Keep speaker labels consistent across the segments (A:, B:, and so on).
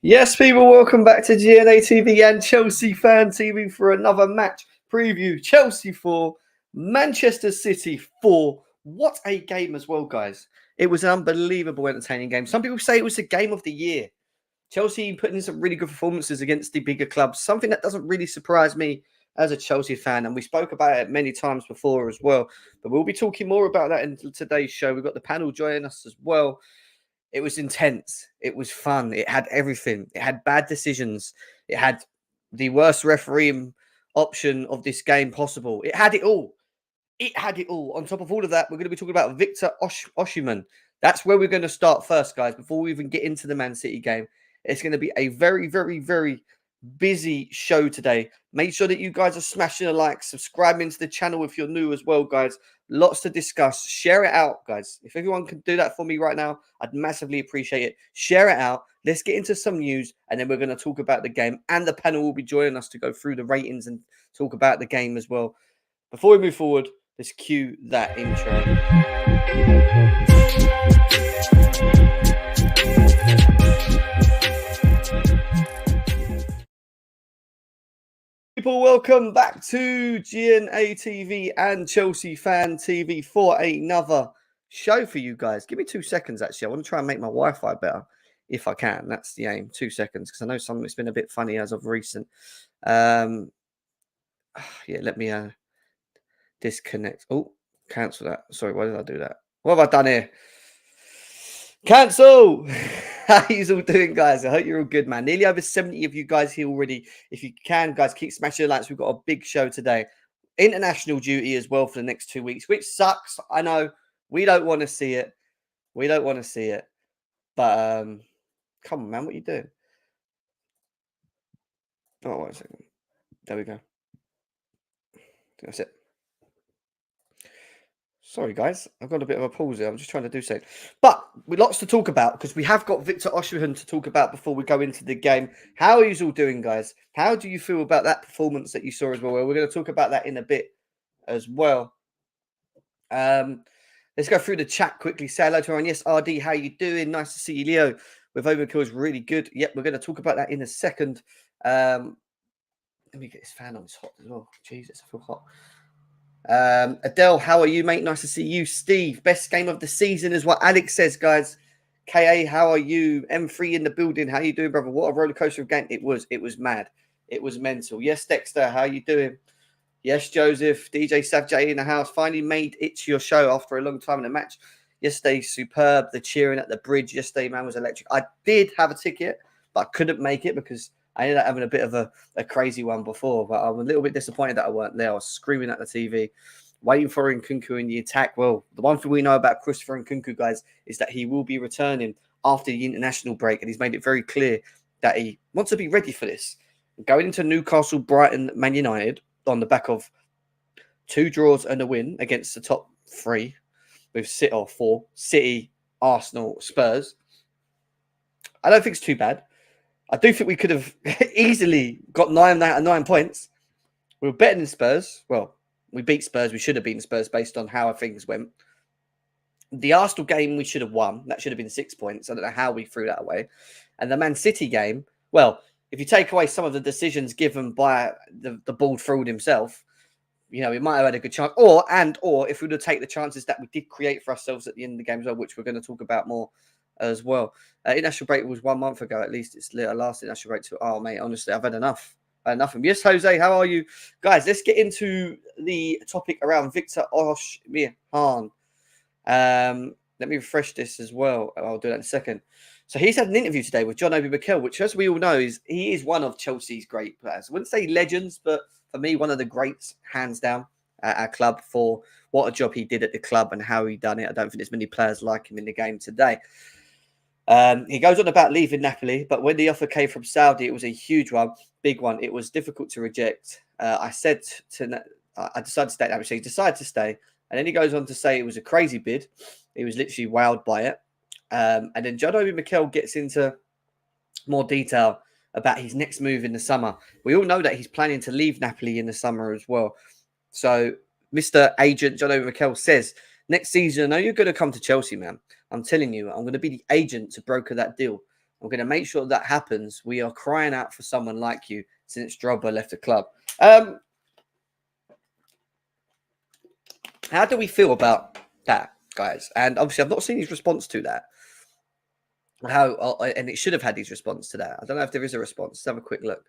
A: Yes, people, welcome back to GNA TV and Chelsea Fan TV for another match preview. Chelsea 4, Manchester City 4. What a game as well, guys. It was an unbelievable, entertaining game. Some people say it was the game of the year. Chelsea putting in some really good performances against the bigger clubs, something that doesn't really surprise me as a Chelsea fan. And we spoke about it many times before as well. But we'll be talking more about that in today's show. We've got the panel joining us as well. It was intense. It was fun. It had everything. It had bad decisions. It had the worst refereeing option of this game possible. It had it all. It had it all. On top of all of that, we're going to be talking about Victor Osimhen. That's where we're going to start first, guys, before we even get into the Man City game. It's going to be a very, very, very busy show today. Make sure that you guys are smashing a like, subscribing to the channel if you're new as well, guys. Lots to discuss. Share it out, guys. If everyone can do that for me right now, I'd massively appreciate it. Share it out. Let's get into some news, and then we're going to talk about the game, and the panel will be joining us to go through the ratings and talk about the game as well. Before we move forward, let's cue that intro. People, welcome back to GNA TV and Chelsea Fan TV for another show for you guys. Give me 2 seconds, actually. I want to try and make my Wi-Fi better if I can. That's the aim. 2 seconds, because I know some of it's been a bit funny as of recent. Yeah, let me disconnect. Oh, cancel that. Sorry, why did I do that? What have I done here? Cancel! How you all doing, guys? I hope you're all good, man. Nearly over 70 of you guys here already. If you can, guys, keep smashing the likes. We've got a big show today. International duty as well for the next 2 weeks, which sucks. I know. We don't want to see it. We don't want to see it. But, come on, man. What are you doing? Oh, wait a second. There we go. That's it. Sorry, guys. I've got a bit of a pause here. I'm just trying to do something. But with lots to talk about, because we have got Victor Osimhen to talk about before we go into the game. How are you all doing, guys? How do you feel about that performance that you saw as well? We're going to talk about that in a bit as well. Let's go through the chat quickly. Say hello to everyone. Yes, RD, how you doing? Nice to see you, Leo. With Overkill is really good. Yep, we're going to talk about that in a second. Let me get this fan on. It's hot as well. Jesus, I feel hot. Adele, how are you, mate? Nice to see you. Steve, best game of the season is what Alex says, guys. KA, how are you? M3 in the building. How you doing, brother? What a roller coaster of game it was. It was mad. It was mental. Yes, Dexter, how you doing? Yes, Joseph. DJ Savjay in the house. Finally made it to your show after a long time in the match. Yesterday, superb. The cheering at the bridge yesterday, man, was electric. I did have a ticket, but I couldn't make it because I ended up having a bit of a crazy one before, but I'm a little bit disappointed that I weren't there. I was screaming at the TV, waiting for Nkunku in the attack. Well, the one thing we know about Christopher Nkunku, guys, is that he will be returning after the international break, and he's made it very clear that he wants to be ready for this. Going into Newcastle, Brighton, Man United on the back of 2 draws and a win against the top 3 with City or 4, City, Arsenal, Spurs. I don't think it's too bad. I do think we could have easily got 9 out of 9 points. We were better than Spurs. Well, we beat Spurs. We should have beaten Spurs based on how things went. The Arsenal game, we should have won. That should have been 6 points. I don't know how we threw that away. And the Man City game, well, if you take away some of the decisions given by the ball fraud himself, you know, we might have had a good chance. Or if we would have taken the chances that we did create for ourselves at the end of the game as well, which we're going to talk about more as well. International break was 1 month ago, at least. It's last international break. Oh, mate, honestly, I've had enough. Yes, Jose, how are you? Guys, let's get into the topic around Victor Osimhen. Let me refresh this as well. I'll do that in a second. So he's had an interview today with John Obi Mikel, which, as we all know, he is one of Chelsea's great players. I wouldn't say legends, but for me, one of the greats, hands down, at our club for what a job he did at the club and how he done it. I don't think there's many players like him in the game today. He goes on about leaving Napoli, but when the offer came from Saudi, it was a huge one, big one. It was difficult to reject. I decided to stay. Actually, he decided to stay, and then he goes on to say it was a crazy bid. He was literally wowed by it. And then John Obi Mikel gets into more detail about his next move in the summer. We all know that he's planning to leave Napoli in the summer as well. So Mr. Agent John Obi Mikel says, next season, I know you're going to come to Chelsea, man. I'm telling you, I'm going to be the agent to broker that deal. I'm going to make sure that happens. We are crying out for someone like you since Drogba left the club. How do we feel about that, guys? And obviously, I've not seen his response to that. And it should have had his response to that. I don't know if there is a response. Let's have a quick look.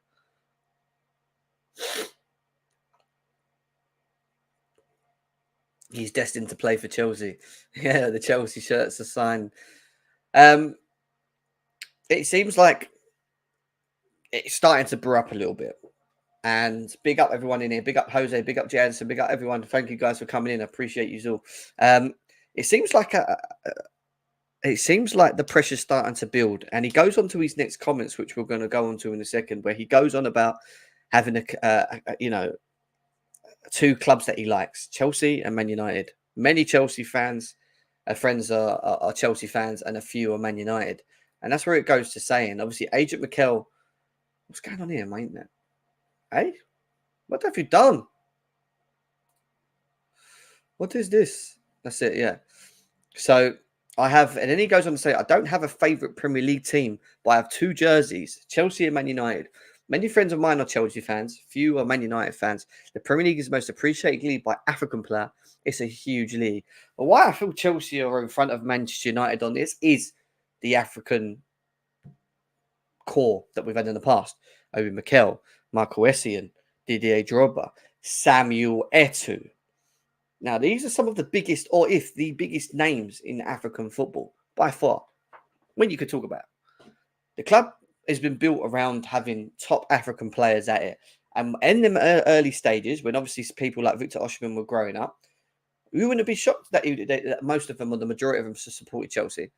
A: He's destined to play for Chelsea. Yeah, the Chelsea shirt's a sign. It seems like it's starting to brew up a little bit. And big up everyone in here. Big up Jose. Big up Jansen. Big up everyone. Thank you guys for coming in. I appreciate you all. It seems like the pressure's starting to build. And he goes on to his next comments, which we're going to go on to in a second, where he goes on about having two clubs that he likes, Chelsea and Man United. Many Chelsea fans, friends are Chelsea fans, and a few are Man United. And that's where it goes to saying, obviously, Agent Mikel, what's going on here, mate? Hey, what have you done? What is this? That's it, yeah. So I have, and then he goes on to say, I don't have a favourite Premier League team, but I have two jerseys, Chelsea and Man United. Many friends of mine are Chelsea fans. Few are Man United fans. The Premier League is the most appreciated league by African player. It's a huge league. But why I feel Chelsea are in front of Manchester United on this is the African core that we've had in the past. Obi Mikel, Michael Essien, Didier Drogba, Samuel Eto'o. Now, these are some of the biggest, or if the biggest names in African football, by far, when you could talk about. The club has been built around having top African players at it. And in them early stages, when obviously people like Victor Osimhen were growing up, we wouldn't be shocked that most of them, or the majority of them, supported Chelsea.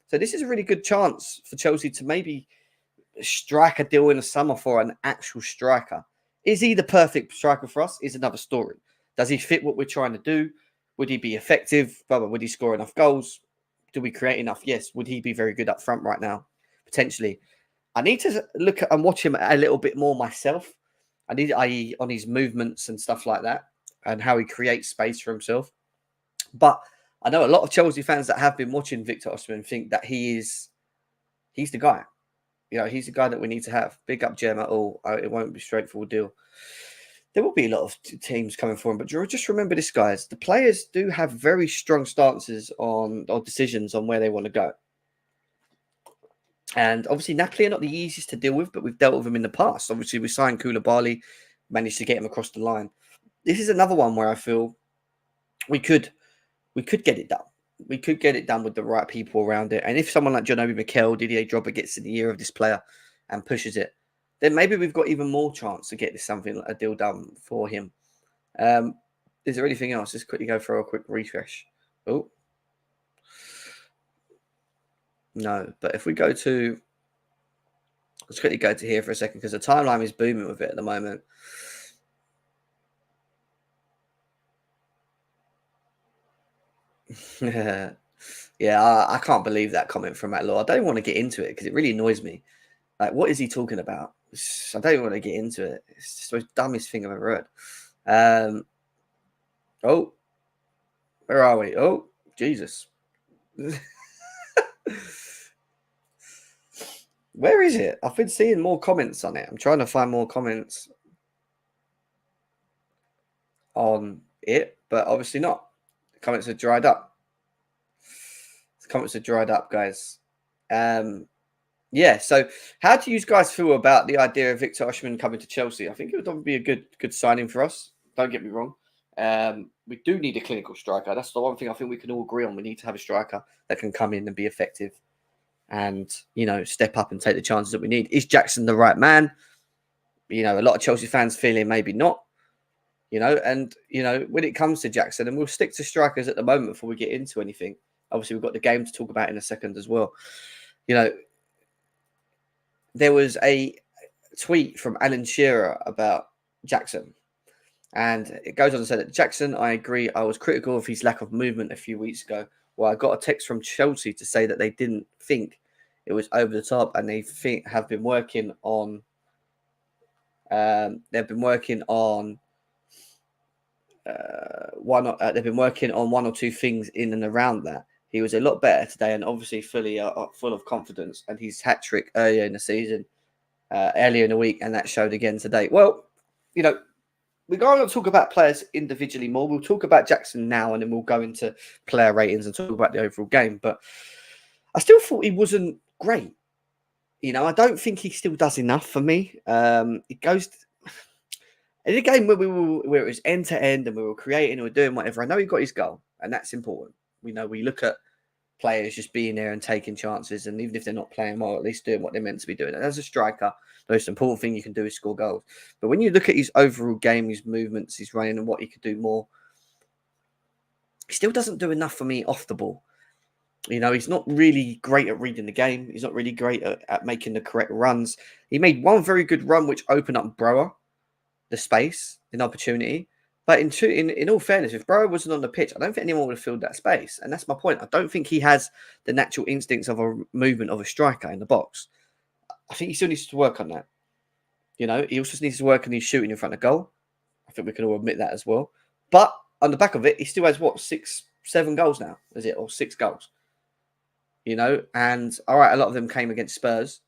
A: So this is a really good chance for Chelsea to maybe strike a deal in the summer for an actual striker. Is he the perfect striker for us? Is another story. Does he fit what we're trying to do? Would he be effective? Would he score enough goals? Do we create enough? Yes. Would he be very good up front right now? Potentially. I need to look at and watch him a little bit more myself. I.e. on his movements and stuff like that, and how he creates space for himself. But I know a lot of Chelsea fans that have been watching Victor Osimhen think that he's the guy. You know, he's the guy that we need to have. Big up Gem at all. It won't be a straightforward deal. There will be a lot of teams coming for him, but just remember this, guys. The players do have very strong stances or decisions on where they want to go. And obviously, Napoli are not the easiest to deal with, but we've dealt with them in the past. Obviously, we signed Koulibaly, managed to get him across the line. This is another one where I feel we could get it done. We could get it done with the right people around it. And if someone like Obi Mikel, Didier Drogba gets in the ear of this player and pushes it, then maybe we've got even more chance to get a deal done for him. Is there anything else? Just quickly go for a quick refresh. Oh, no. But if we go to, let's quickly go to here for a second because the timeline is booming with it at the moment. Yeah, I can't believe that comment from Matt Law. I don't want to get into it because it really annoys me. Like, what is he talking about? I don't even want to get into it. It's just the dumbest thing I've ever heard. Oh, where are we? Oh, Jesus. Where is it? I've been seeing more comments on it. I'm trying to find more comments on it, but obviously not. The comments are dried up. The comments are dried up, guys. Yeah, so how do you guys feel about the idea of Victor Osimhen coming to Chelsea? I think it would be a good signing for us. Don't get me wrong. We do need a clinical striker. That's the one thing I think we can all agree on. We need to have a striker that can come in and be effective and, step up and take the chances that we need. Is Jackson the right man? A lot of Chelsea fans feeling maybe not, and, when it comes to Jackson, and we'll stick to strikers at the moment before we get into anything. Obviously, we've got the game to talk about in a second as well. There was a tweet from Alan Shearer about Jackson. And it goes on to say that Jackson, I agree, I was critical of his lack of movement a few weeks ago. Well, I got a text from Chelsea to say that they didn't think it was over the top and they have been working on they've been working on one or two things in and around that. He was a lot better today, and obviously fully full of confidence. And his hat trick earlier in the season, earlier in the week, and that showed again today. Well, you know, we're going to talk about players individually more. We'll talk about Jackson now, and then we'll go into player ratings and talk about the overall game. But I still thought he wasn't great. You know, I don't think he still does enough for me. It goes in a game where it was end to end and we were creating and we were doing whatever. I know he got his goal, and that's important. We know we look at players just being there and taking chances, and even if they're not playing well, at least doing what they're meant to be doing. And as a striker, the most important thing you can do is score goals. But when you look at his overall game, his movements, his running, and what he could do more, he still doesn't do enough for me off the ball. You know, he's not really great at reading the game. He's not really great at making the correct runs. He made one very good run, which opened up Brower the space, an opportunity. But in all fairness, if Brower wasn't on the pitch, I don't think anyone would have filled that space. And that's my point. I don't think he has the natural instincts of a movement of a striker in the box. I think he still needs to work on that. You know, he also needs to work on his shooting in front of goal. I think we can all admit that as well. But on the back of it, he still has, 7 goals now, is it? Or 6 goals. You know, and all right, a lot of them came against Spurs.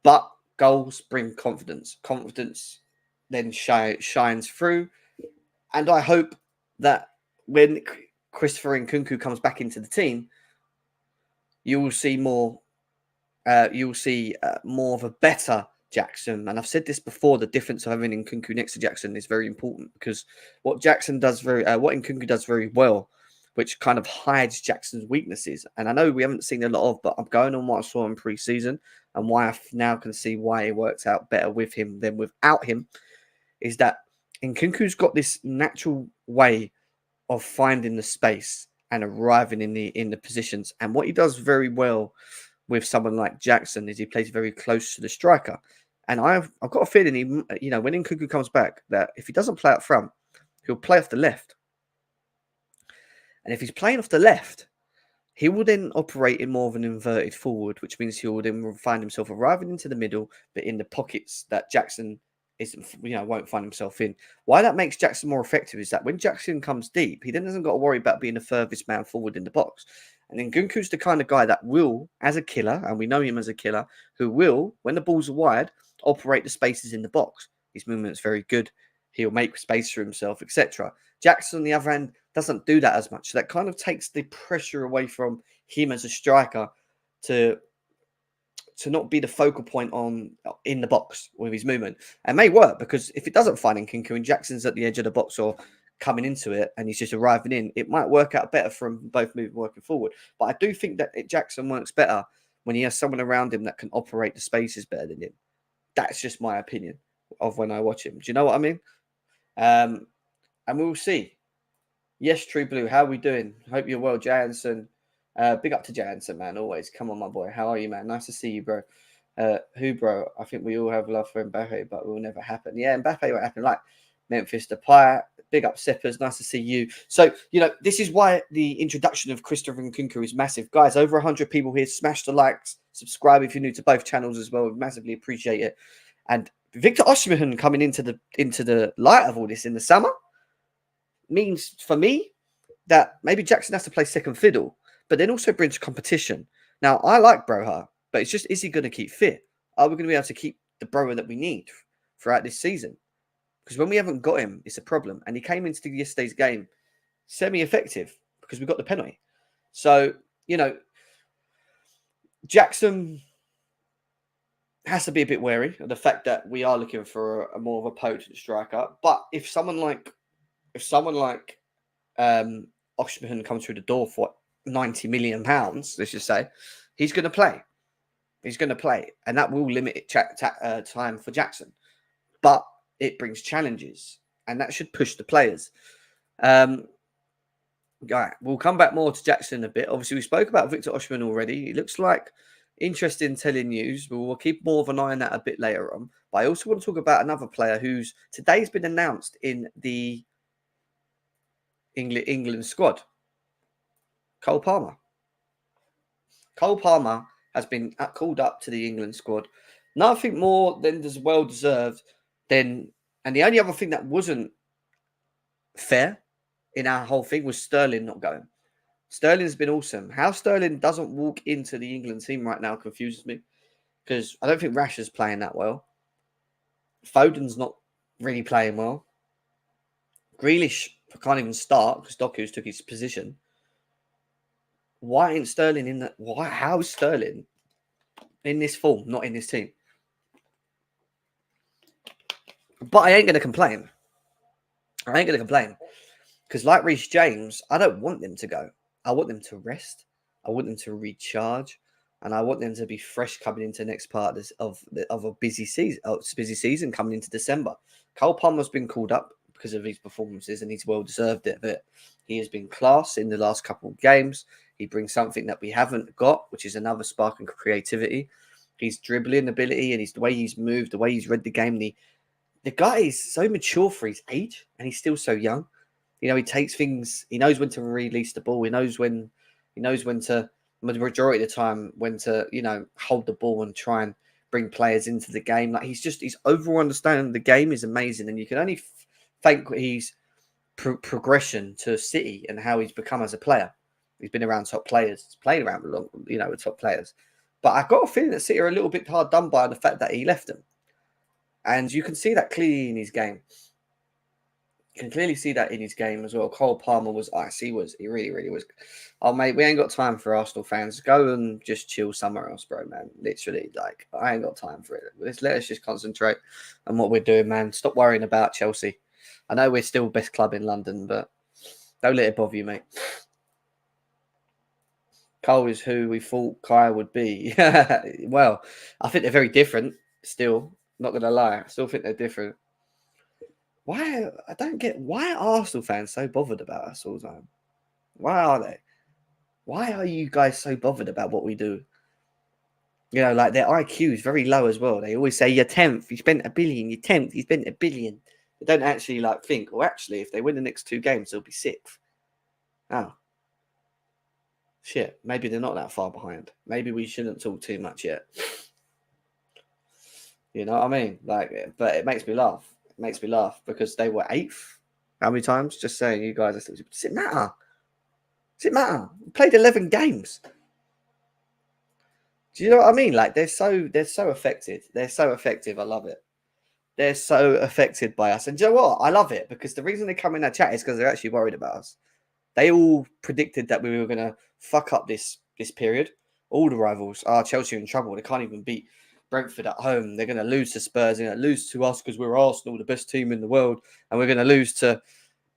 A: But goals bring confidence. Confidence then shines through. And I hope that when Christopher Nkunku comes back into the team, you will see more. You will see more of a better Jackson. And I've said this before: the difference of having Nkunku next to Jackson is very important, because what Nkunku does very well, which kind of hides Jackson's weaknesses. And I know we haven't seen a lot of, but I'm going on what I saw in pre-season and why I now can see why it works out better with him than without him. Is that Nkunku's got this natural way of finding the space and arriving in the positions. And what he does very well with someone like Jackson is he plays very close to the striker. And I've got a feeling when Nkunku comes back, that if he doesn't play up front, he'll play off the left. And if he's playing off the left, he will then operate in more of an inverted forward, which means he will then find himself arriving into the middle, but in the pockets that Jackson won't find himself in. Why that makes Jackson more effective is that when Jackson comes deep, he then doesn't got to worry about being the furthest man forward in the box. And then Nkunku's the kind of guy that will, as a killer, and we know him as a killer, who will, when the balls are wide, operate the spaces in the box. His movement's very good. He'll make space for himself, etc. Jackson, on the other hand, doesn't do that as much. So that kind of takes the pressure away from him as a striker to not be the focal point in the box with his movement. And may work, because if it doesn't find Nkunku and Jackson's at the edge of the box or coming into it and he's just arriving in, it might work out better for him both moving working forward. But I do think that Jackson works better when he has someone around him that can operate the spaces better than him. That's just my opinion of when I watch him. Do you know what I mean? And we'll see. Yes, True Blue, how are we doing? Hope you're well, Jansen. Big up to Jansen, man. Always. Come on, my boy. How are you, man? Nice to see you, bro. Bro? I think we all have love for Mbappe, but it will never happen. Yeah, Mbappe won't happen. Like Memphis Depay. Big up, Sippers. Nice to see you. So, this is why the introduction of Christopher Nkunku is massive. Guys, over 100 people here. Smash the likes. Subscribe if you're new to both channels as well. We massively appreciate it. And Victor Osimhen coming into the light of all this in the summer means, for me, that maybe Jackson has to play second fiddle, but then also brings competition. Now, I like Broha, but it's just, is he going to keep fit? Are we going to be able to keep the Broha that we need throughout this season? Because when we haven't got him, it's a problem. And he came into yesterday's game semi-effective because we got the penalty. So, Jackson has to be a bit wary of the fact that we are looking for a more of a potent striker. But if someone like Osimhen comes through the door for £90 million, let's just say, he's going to play. He's going to play, and that will limit time for Jackson. But it brings challenges, and that should push the players. Right, we'll come back more to Jackson in a bit. Obviously, we spoke about Victor Osimhen already. It looks like interesting telling news, but we'll keep more of an eye on that a bit later on. But I also want to talk about another player who's today's been announced in the England squad. Cole Palmer. Cole Palmer has been called up to the England squad. Nothing more than well deserved. And the only other thing that wasn't fair in our whole thing was Sterling not going. Sterling's been awesome. How Sterling doesn't walk into the England team right now confuses me, because I don't think Rashford's playing that well. Foden's not really playing well. Grealish can't even start because Doku's took his position. Why ain't Sterling in that? Why? How is Sterling in this form, not in this team? But I ain't going to complain. I ain't going to complain. Because like Reece James, I don't want them to go. I want them to rest. I want them to recharge. And I want them to be fresh coming into the next part of a busy season coming into December. Cole Palmer's been called up because of his performances, and he's well deserved it. But he has been class in the last couple of games. He brings something that we haven't got, which is another spark and creativity. His dribbling ability and the way he's moved, the way he's read the game. The guy is so mature for his age, and he's still so young. You know, he takes things. He knows when to release the ball. He knows when to. The majority of the time, when to hold the ball and try and bring players into the game. Like he's overall understanding the game is amazing, and you can only thank his progression to City and how he's become as a player. He's been around top players. He's played around with top players. But I got a feeling that City are a little bit hard done by the fact that he left them, and you can see that clearly in his game. You can clearly see that in his game as well. Cole Palmer was ice. He really, really was. Oh, mate, we ain't got time for Arsenal fans. Go and just chill somewhere else, bro, man. Literally, like, I ain't got time for it. Let us just concentrate on what we're doing, man. Stop worrying about Chelsea. I know we're still best club in London, but don't let it bother you, mate. Cole is who we thought Kai would be. Well, I think they're very different still. Not going to lie. I still think they're different. Why? I don't get why are Arsenal fans so bothered about us all the time? Why are they? Why are you guys so bothered about what we do? You know, like their IQ is very low as well. They always say, you're 10th, you spent $1 billion. You're 10th, you spent $1 billion. They don't actually like think, well, actually, if they win the next 2 games, they'll be 6th. Oh. Shit, maybe they're not that far behind. Maybe we shouldn't talk too much yet. You know what I mean? Like, but it makes me laugh. It makes me laugh because they were 8th. How many times? Just saying, you guys are still. Does it matter? Does it matter? We played 11 games. Do you know what I mean? Like they're so affected. They're so effective. I love it. They're so affected by us. And do you know what? I love it because the reason they come in that chat is because they're actually worried about us. They all predicted that we were going to fuck up this period. All the rivals are Chelsea in trouble. They can't even beat Brentford at home. They're going to lose to Spurs. They're going to lose to us because we're Arsenal, the best team in the world. And we're going to lose to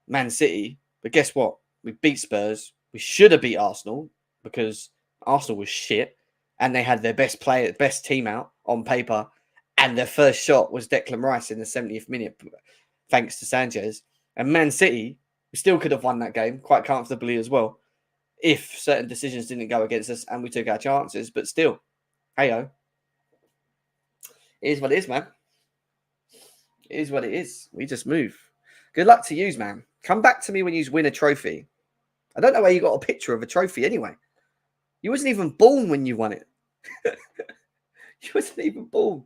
A: Man City. But guess what? We beat Spurs. We should have beat Arsenal because Arsenal was shit. And they had their best team out on paper. And their first shot was Declan Rice in the 70th minute, thanks to Sanchez. And Man City, we still could have won that game quite comfortably as well if certain decisions didn't go against us and we took our chances. But still, hey-o. It is what it is, man. It is what it is. We just move. Good luck to yous, man. Come back to me when you win a trophy. I don't know where you got a picture of a trophy anyway. You wasn't even born when you won it. You wasn't even born.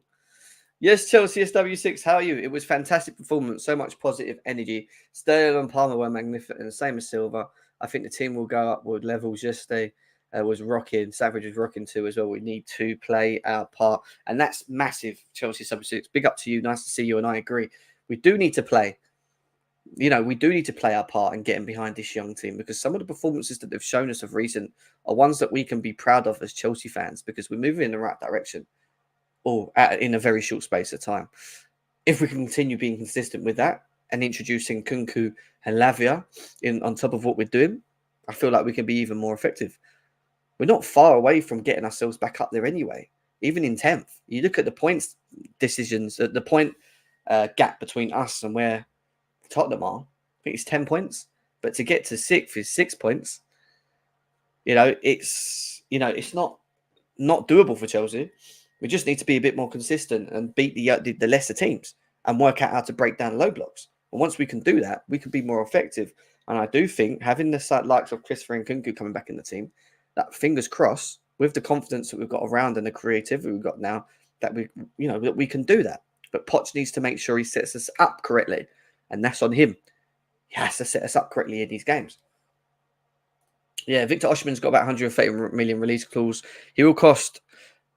A: Yes, Chelsea SW6, how are you? It was fantastic performance, so much positive energy. Sterling and Palmer were magnificent, same as Silva. I think the team will go upward levels. Yesterday was rocking. Savage was rocking too as well. We need to play our part, and that's massive. Chelsea SW6, big up to you. Nice to see you, and I agree. We do need to play. You know, we do need to play our part and get in behind this young team because some of the performances that they've shown us of recent are ones that we can be proud of as Chelsea fans because we're moving in the right direction. Or in a very short space of time. If we can continue being consistent with that and introducing Nkunku and Lavia on top of what we're doing, I feel like we can be even more effective. We're not far away from getting ourselves back up there anyway, even in 10th. You look at the points decisions, the point gap between us and where Tottenham are, I think it's 10 points. But to get to 6th is 6 points. It's not doable for Chelsea. We just need to be a bit more consistent and beat the lesser teams and work out how to break down low blocks. And once we can do that, we can be more effective. And I do think having the likes of Christopher and Nkunku coming back in the team, that fingers crossed, with the confidence that we've got around and the creativity we've got now, that we can do that. But Poch needs to make sure he sets us up correctly. And that's on him. He has to set us up correctly in these games. Yeah, Victor Osimhen's got about 130 million release clause. He will cost,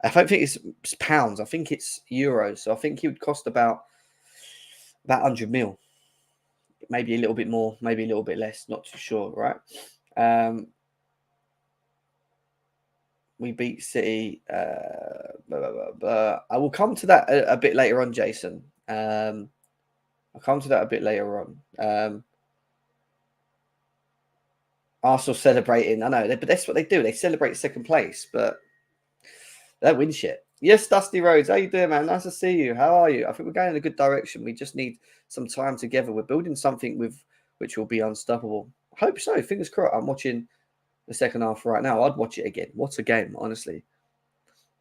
A: I don't think it's pounds, I think it's euros. So I think he would cost about 100 mil. Maybe a little bit more, maybe a little bit less, not too sure, right? We beat City. I will come to that a bit later on, Jason. I'll come to that a bit later on. Arsenal celebrating. I know, but that's what they do. They celebrate second place, but they don't win shit. Yes, Dusty Rhodes. How you doing, man? Nice to see you. How are you? I think we're going in a good direction. We just need some time together. We're building something which will be unstoppable. I hope so. Fingers crossed. I'm watching the second half right now. I'd watch it again. What a game, honestly.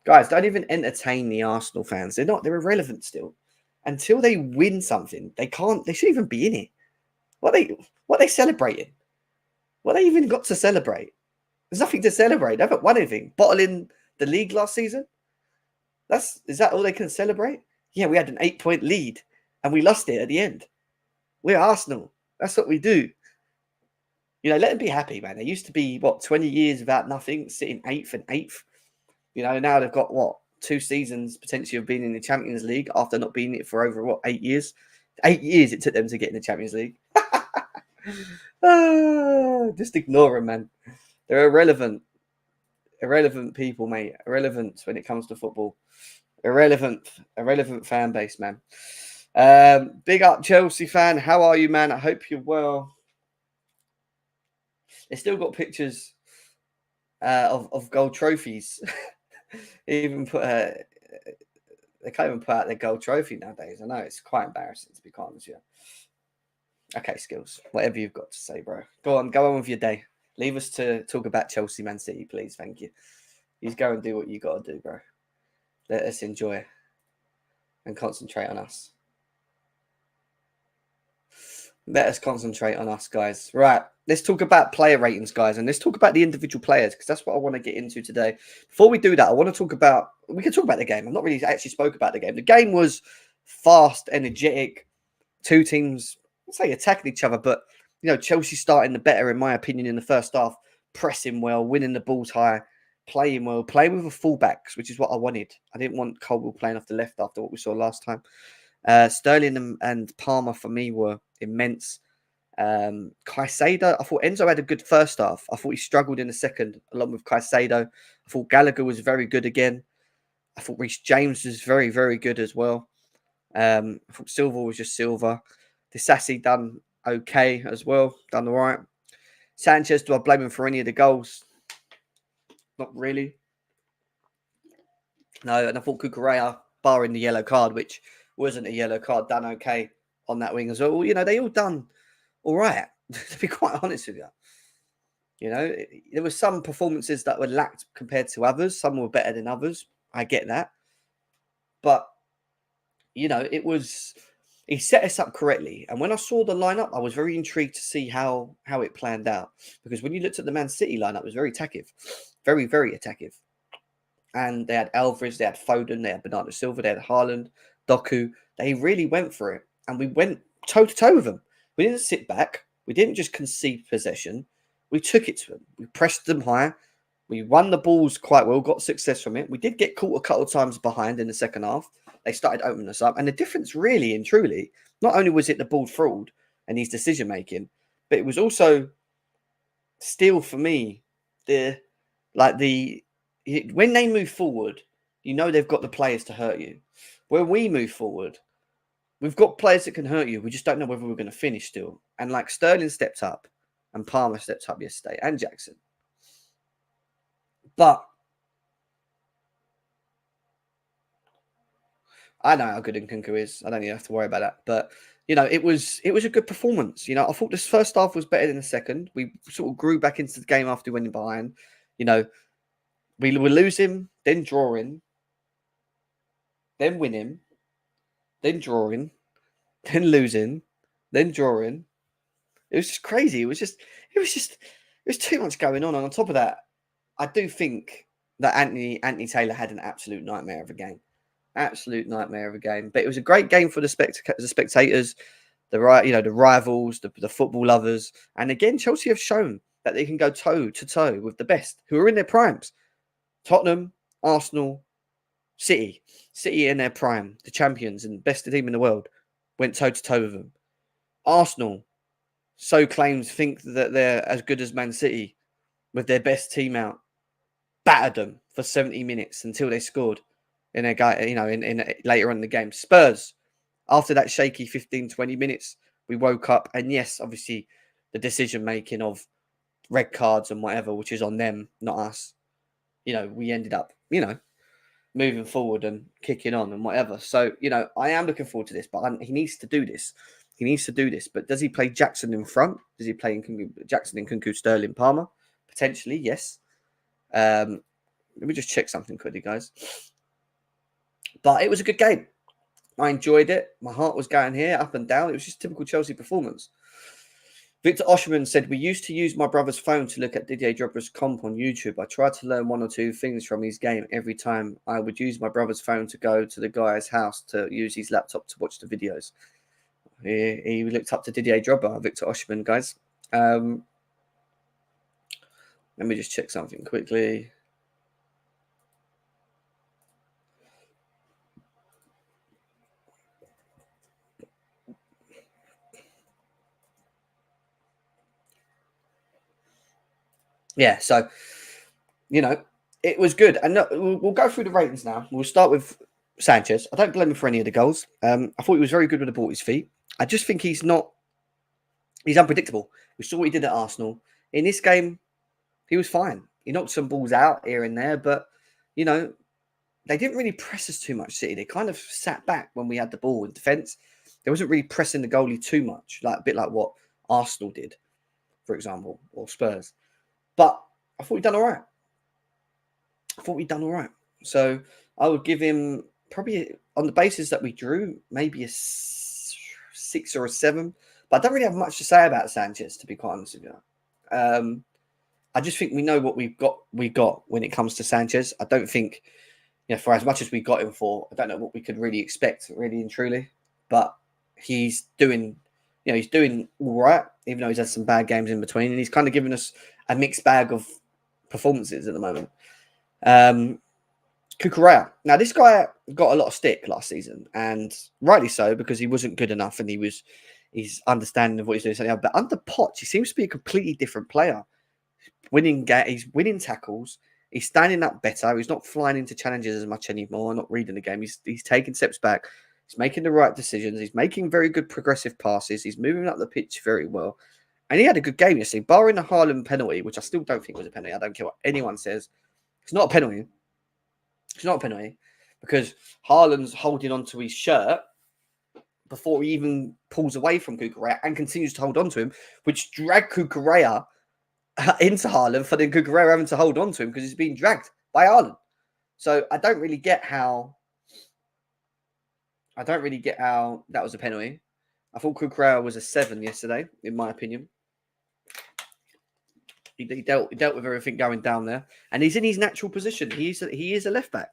A: Guys, don't even entertain the Arsenal fans. They're irrelevant still. Until they win something, they shouldn't even be in it. What are they celebrating? What they even got to celebrate? There's nothing to celebrate. They haven't won anything. Bottling the league last season? Is that all they can celebrate? Yeah, we had an 8-point lead and we lost it at the end. We're Arsenal. That's what we do. You know, let them be happy, man. They used to be, 20 years without nothing, sitting 8th and 8th. You know, now they've got, 2 seasons potentially of being in the Champions League after not being it for over, 8 years? 8 years it took them to get in the Champions League. Just ignore them, man. They're irrelevant. Irrelevant people, mate. Irrelevant when it comes to football. Irrelevant fan base, man. Big up Chelsea fan. How are you, man? I hope you're well. They still got pictures of gold trophies. Even put they can't even put out their gold trophy nowadays. I know it's quite embarrassing, to be quite honest with you. Okay, Skills. Whatever you've got to say, bro. Go on with your day. Leave us to talk about Chelsea, Man City, please. Thank you. You go and do what you got to do, bro. Let us enjoy and concentrate on us. Let us concentrate on us, guys. Right. Let's talk about player ratings, guys. And let's talk about the individual players, because that's what I want to get into today. Before we do that, we can talk about the game. I've not really actually spoke about the game. The game was fast, energetic. 2 teams, let's say, attacking each other. But, Chelsea starting the better, in my opinion, in the first half. Pressing well, winning the balls high, playing well, playing with the fullbacks, which is what I wanted. I didn't want Colwill playing off the left after what we saw last time. Sterling and Palmer, for me, were immense. Caicedo, I thought Enzo had a good first half. I thought he struggled in the second, along with Caicedo. I thought Gallagher was very good again. I thought Reece James was very, very good as well. I thought Silva was just Silva. Disasi done okay as well, done all right. Sanchez, do I blame him for any of the goals? Not really. No, and I thought Cucurella, barring the yellow card, which wasn't a yellow card, done okay on that wing as well. They all done all right, to be quite honest with you. There were some performances that were lacked compared to others. Some were better than others. I get that. But, he set us up correctly. And when I saw the lineup, I was very intrigued to see how it planned out. Because when you looked at the Man City lineup, it was very attackive. Very, very attackive. And they had Alvarez, they had Foden, they had Bernardo Silva, they had Haaland, Doku. They really went for it. And we went toe-to-toe with them. We didn't sit back. We didn't just concede possession. We took it to them. We pressed them high. We won the balls quite well, got success from it. We did get caught a couple of times behind in the second half. They started opening us up. And the difference really and truly, not only was it the ball fraud and his decision-making, but it was also still, for me, when they move forward, they've got the players to hurt you. When we move forward, we've got players that can hurt you. We just don't know whether we're going to finish still. And like Sterling stepped up and Palmer stepped up yesterday and Jackson. But I know how good Nkunku is. I don't even have to worry about that. But, it was a good performance. I thought this first half was better than the second. We sort of grew back into the game after winning behind. We were losing, then drawing, then winning, then drawing, then losing, then drawing. It was just crazy. It was too much going on. And on top of that, I do think that Anthony Taylor had an absolute nightmare of a game. Absolute nightmare of a game. But it was a great game for the spectators, the rivals, the football lovers. And again, Chelsea have shown that they can go toe to toe with the best who are in their primes. Tottenham, Arsenal, City in their prime, the champions and best team in the world, went toe to toe with them. Arsenal, so think that they're as good as Man City with their best team out, battered them for 70 minutes until they scored in their guy, in later on in the game. Spurs, after that shaky 15, 20 minutes, we woke up, and yes, obviously the decision making of red cards and whatever, which is on them, not us. We ended up, moving forward and kicking on and whatever. So, I am looking forward to this, but he needs to do this. He needs to do this. But does he play Jackson in front? Does he play Jackson, Nkunku, Sterling, Palmer? Potentially, yes. Let me just check something quickly, guys. But it was a good game. I enjoyed it. My heart was going here, up and down. It was just typical Chelsea performance. Victor Osimhen said, we used to use my brother's phone to look at Didier Drogba's comp on YouTube. I tried to learn one or two things from his game every time. I would use my brother's phone to go to the guy's house to use his laptop to watch the videos. He looked up to Didier Drogba, Victor Osimhen, guys. Let me just check something quickly. Yeah, so, it was good. And we'll go through the ratings now. We'll start with Sanchez. I don't blame him for any of the goals. I thought he was very good with the ball at his feet. I just think he's unpredictable. We saw what he did at Arsenal. In this game, he was fine. He knocked some balls out here and there, but, they didn't really press us too much, City. They kind of sat back when we had the ball in defence. They wasn't really pressing the goalie too much, like a bit like what Arsenal did, for example, or Spurs. But I thought we'd done all right. So I would give him probably, on the basis that we drew, maybe a 6 or a 7. But I don't really have much to say about Sanchez, to be quite honest with you. I just think we know what we got when it comes to Sanchez. I don't think, for as much as we got him for, I don't know what we could really expect, really and truly. But he's doing all right, even though he's had some bad games in between. And he's kind of given us a mixed bag of performances at the moment. Cucurella. Now, this guy got a lot of stick last season, and rightly so, because he wasn't good enough, and he's understanding of what he's doing. But under Poch, he seems to be a completely different player. He's winning tackles. He's standing up better. He's not flying into challenges as much anymore. Not reading the game. He's taking steps back. He's making the right decisions. He's making very good progressive passes. He's moving up the pitch very well. And he had a good game yesterday, barring the Haaland penalty, which I still don't think was a penalty. I don't care what anyone says. It's not a penalty. It's not a penalty because Haaland's holding onto his shirt before he even pulls away from Cucurella and continues to hold on to him, which dragged Cucurella into Haaland for then Cucurella having to hold on to him because he's being dragged by Haaland. So I don't really get how that was a penalty. I thought Cucurella was a 7 yesterday, in my opinion. He dealt with everything going down there, and he's in his natural position. He is a left back.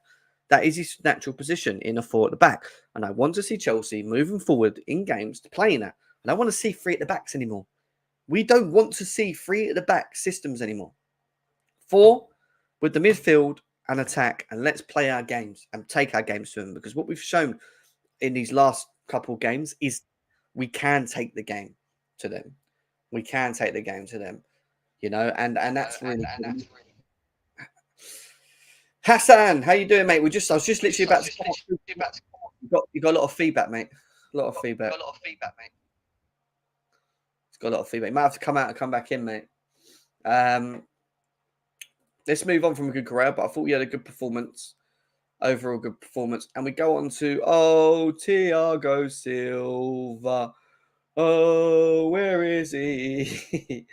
A: That is his natural position in a 4 at the back. And I want to see Chelsea moving forward in games to playing that. I don't want to see 3 at the backs anymore. We don't want to see 3 at the back systems anymore. 4 with the midfield and attack, and let's play our games and take our games to them. Because what we've shown in these last couple of games is we can take the game to them. We can take the game to them. And that's really cool. Hassan, how you doing, mate? I was just literally about to come off. You got a lot of feedback, mate. A lot of feedback. It's got a lot of feedback. You might have to come out and come back in, mate. Let's move on from a good career, but I thought we had a good performance. Overall good performance. And we go on to, Thiago Silva. Oh, where is he?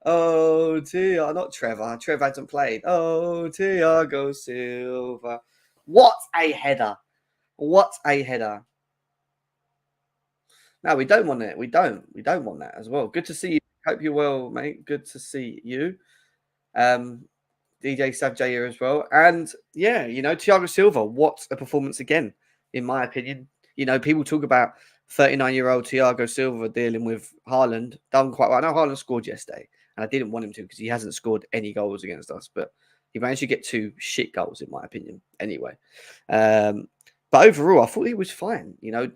A: Not Trevor. Trevor hasn't played. Oh, Thiago Silva. What a header. No, we don't want it. We don't want that as well. Good to see you. Hope you're well, mate. Good to see you. DJ Savić here as well. And yeah, Thiago Silva, what a performance again, in my opinion. People talk about 39-year-old Thiago Silva dealing with Haaland. Done quite well. I know Haaland scored yesterday. and I didn't want him to because he hasn't scored any goals against us, but he managed to get 2 shit goals, in my opinion, anyway. But overall, I thought he was fine. You know,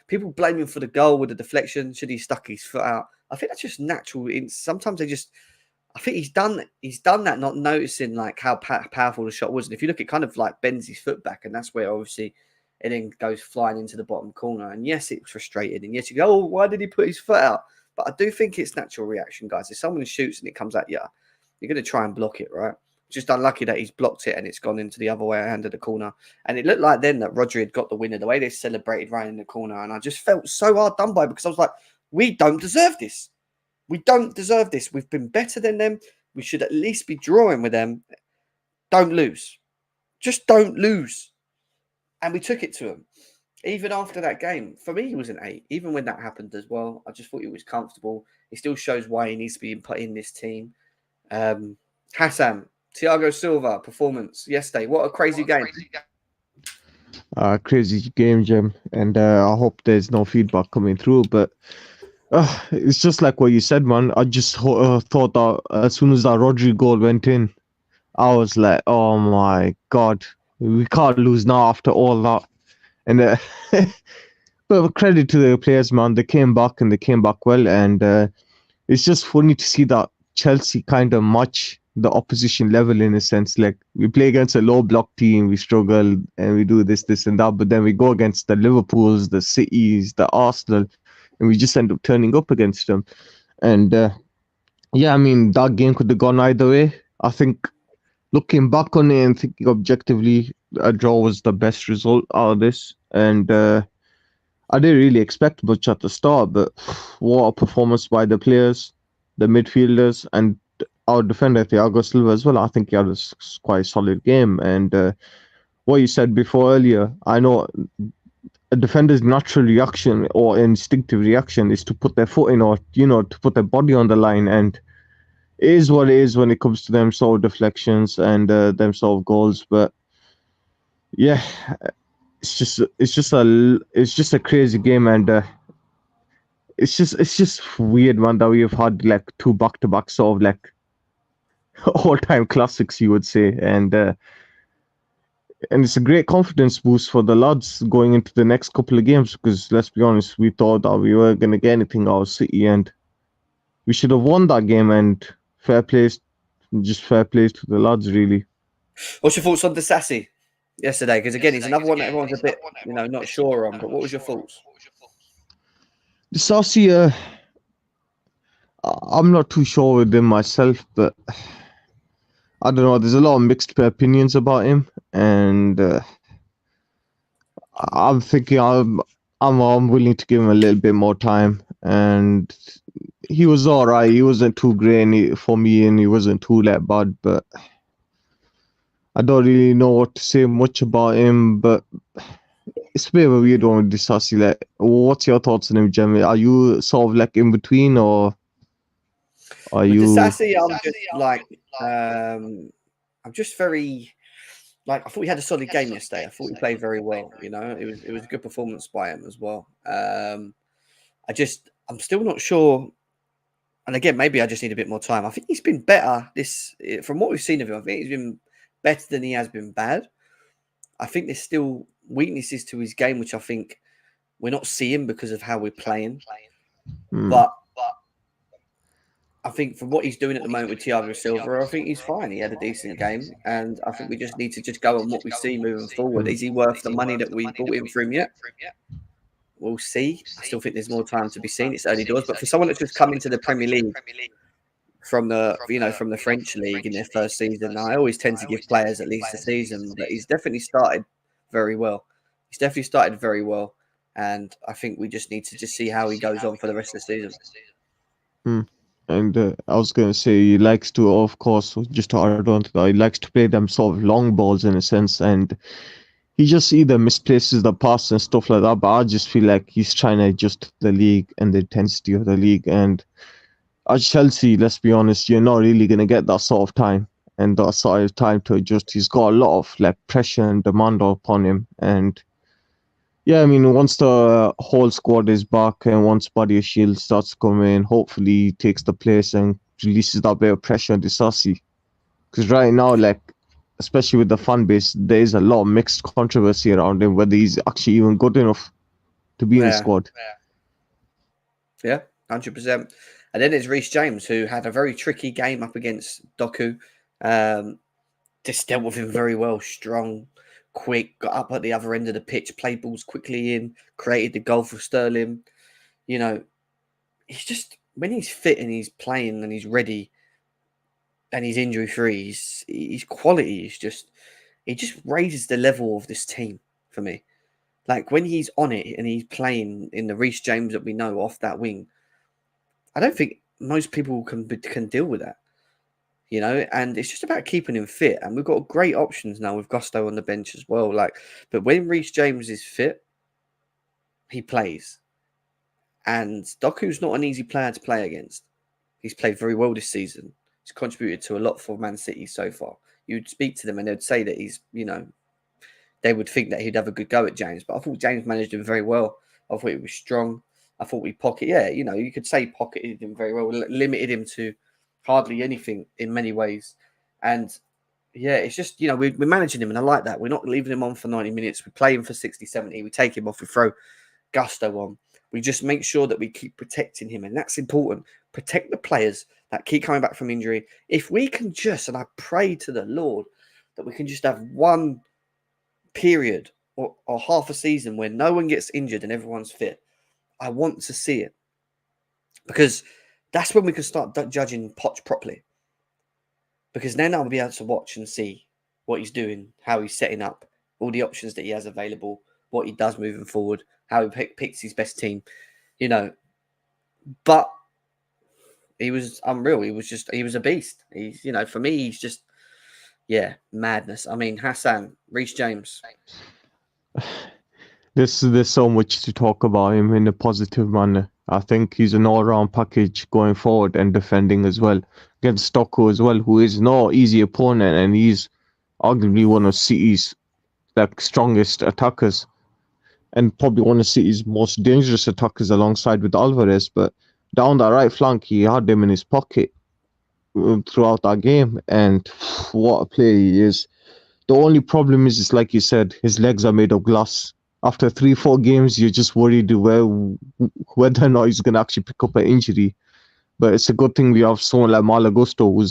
A: people blame him for the goal with the deflection. Should he stuck his foot out? I think that's just natural. Sometimes they just, I think he's done that, not noticing like how powerful the shot was. And if you look, it kind of like bends his foot back, and that's where obviously it then goes flying into the bottom corner. And yes, it was frustrating. And yes, you go, oh, why did he put his foot out? But I do think it's natural reaction, guys. If someone shoots and it comes at you, you're going to try and block it, right? Just unlucky that he's blocked it and it's gone into the other way hand of the corner. And it looked like then that Rodri had got the winner, the way they celebrated right in the corner. And I just felt so hard done by, because I was like, we don't deserve this. We don't deserve this. We've been better than them. We should at least be drawing with them. Don't lose. Just don't lose. And we took it to him. Even after that game, for me, he was an 8. Even when that happened as well, I just thought he was comfortable. It still shows why he needs to be put in this team. Hassan, Thiago Silva, performance yesterday. What a crazy game.
B: Crazy game, Jim. And I hope there's no feedback coming through. But it's just like what you said, man. I just thought that as soon as that Rodri goal went in, I was like, oh my God, we can't lose now after all that. And but credit to the players, man. They came back and they came back well. And it's just funny to see that Chelsea kind of match the opposition level in a sense. Like, we play against a low block team, we struggle and we do this and that. But then we go against the Liverpools, the Cities, the Arsenal, and we just end up turning up against them. And yeah, I mean, that game could have gone either way. I think looking back on it and thinking objectively, a draw was the best result out of this. And I didn't really expect much at the start, but what a performance by the players, the midfielders, and our defender Thiago Silva as well. I think he had a quite solid game. And what you said before earlier, I know a defender's natural reaction or instinctive reaction is to put their foot in, or to put their body on the line. And it is what it is when it comes to them sort of deflections and them sort of goals. But yeah, it's just a crazy game. And it's just weird, man, that we have had like 2 back-to-back sort of like all-time classics, you would say. And it's a great confidence boost for the lads going into the next couple of games, because let's be honest, we thought that we weren't going to get anything out of City, and we should have won that game. And fair play to the lads, really.
A: What's your thoughts on Disasi yesterday? Because again, he's another one that everyone's a bit, not sure on. But what was your thoughts?
B: Disasi, I'm not too sure with him myself, but I don't know. There's a lot of mixed opinions about him, and I'm thinking I'm willing to give him a little bit more time. And he was all right. He wasn't too great for me, and he wasn't too bad. But I don't really know what to say much about him. But it's a bit of a weird one with Disasi. Like, what's your thoughts on him, Jamie? Are you sort of like in between, or are you?
A: Disasi, I'm just like, I'm just very, like, I thought he had a solid game yesterday. I thought he played very well. It was a good performance by him as well. I'm still not sure. And again, maybe I just need a bit more time. I think he's been better from what we've seen of him. I think he's been better than he has been bad. I think there's still weaknesses to his game, which I think we're not seeing because of how we're playing. But I think from what he's doing at the moment with Thiago Silva, I think he's fine. He had a decent game, and I think we just need to just go on what we see moving forward. Is he worth the money that we bought him for him yet? We'll see. I still think there's more time to be seen. It's early doors, but for someone that's just come into the Premier League from the from the French league in their first season, I always tend to give players at least a season. But he's definitely started very well. And I think we just need to just see how he goes on for the rest of the season.
B: And I was going to say, he likes to, of course, just to add on to that, he likes to play them sort of long balls in a sense, and he just either misplaces the pass and stuff like that. But I just feel like he's trying to adjust the league and the intensity of the league. And at Chelsea, let's be honest, you're not really going to get that sort of time and that sort of time to adjust. He's got a lot of like pressure and demand upon him. And yeah, I mean, once the whole squad is back and once Body Shield starts to come in, hopefully he takes the place and releases that bit of pressure on Disasi. Because right now, like, especially with the fan base, there is a lot of mixed controversy around him, whether he's actually even good enough to be in the squad.
A: Yeah, 100%. And then there's Reece James, who had a very tricky game up against Doku. Just dealt with him very well, strong, quick, got up at the other end of the pitch, played balls quickly in, created the goal for Sterling. You know, he's just, when he's fit and he's playing and he's ready and he's injury free, his quality is just, he just raises the level of this team for me. Like when he's on it and he's playing in the Reece James that we know off that wing, I don't think most people can deal with that. You know, and it's just about keeping him fit. And we've got great options now with Gusto on the bench as well. Like, but when Reece James is fit, he plays. And Doku's not an easy player to play against. He's played very well this season. He's contributed to a lot for Man City so far. You'd speak to them and they'd say that he's, you know, they would think that he'd have a good go at James. But I thought James managed him very well. I thought he was strong. I thought we you could say pocketed him very well, limited him to hardly anything in many ways. And yeah, it's just, you know, we're managing him and I like that. We're not leaving him on for 90 minutes. We play him for 60, 70. We take him off. We throw Gusto on. We just make sure that we keep protecting him. And that's important. Protect the players that keep coming back from injury. If we can just, and I pray to the Lord, that we can just have one period or half a season where no one gets injured and everyone's fit. I want to see it. Because that's when we can start judging Poch properly. Because then I'll be able to watch and see what he's doing, how he's setting up, all the options that he has available, what he does moving forward, how he picks his best team, you know. But he was unreal. He was a beast. He's, you know, for me, he's just, yeah, madness. I mean, Hassan, Reece James.
B: There's so much to talk about him in a positive manner. I think he's an all-round package going forward and defending as well. Against Stocko as well, who is no easy opponent, and he's arguably one of City's like strongest attackers and probably one of City's most dangerous attackers alongside with Alvarez. But down that right flank, he had him in his pocket throughout that game, and what a player he is. The only problem is like you said, his legs are made of glass. After 3-4 games, you're just worried whether or not he's going to actually pick up an injury. But it's a good thing we have someone like Malagusto,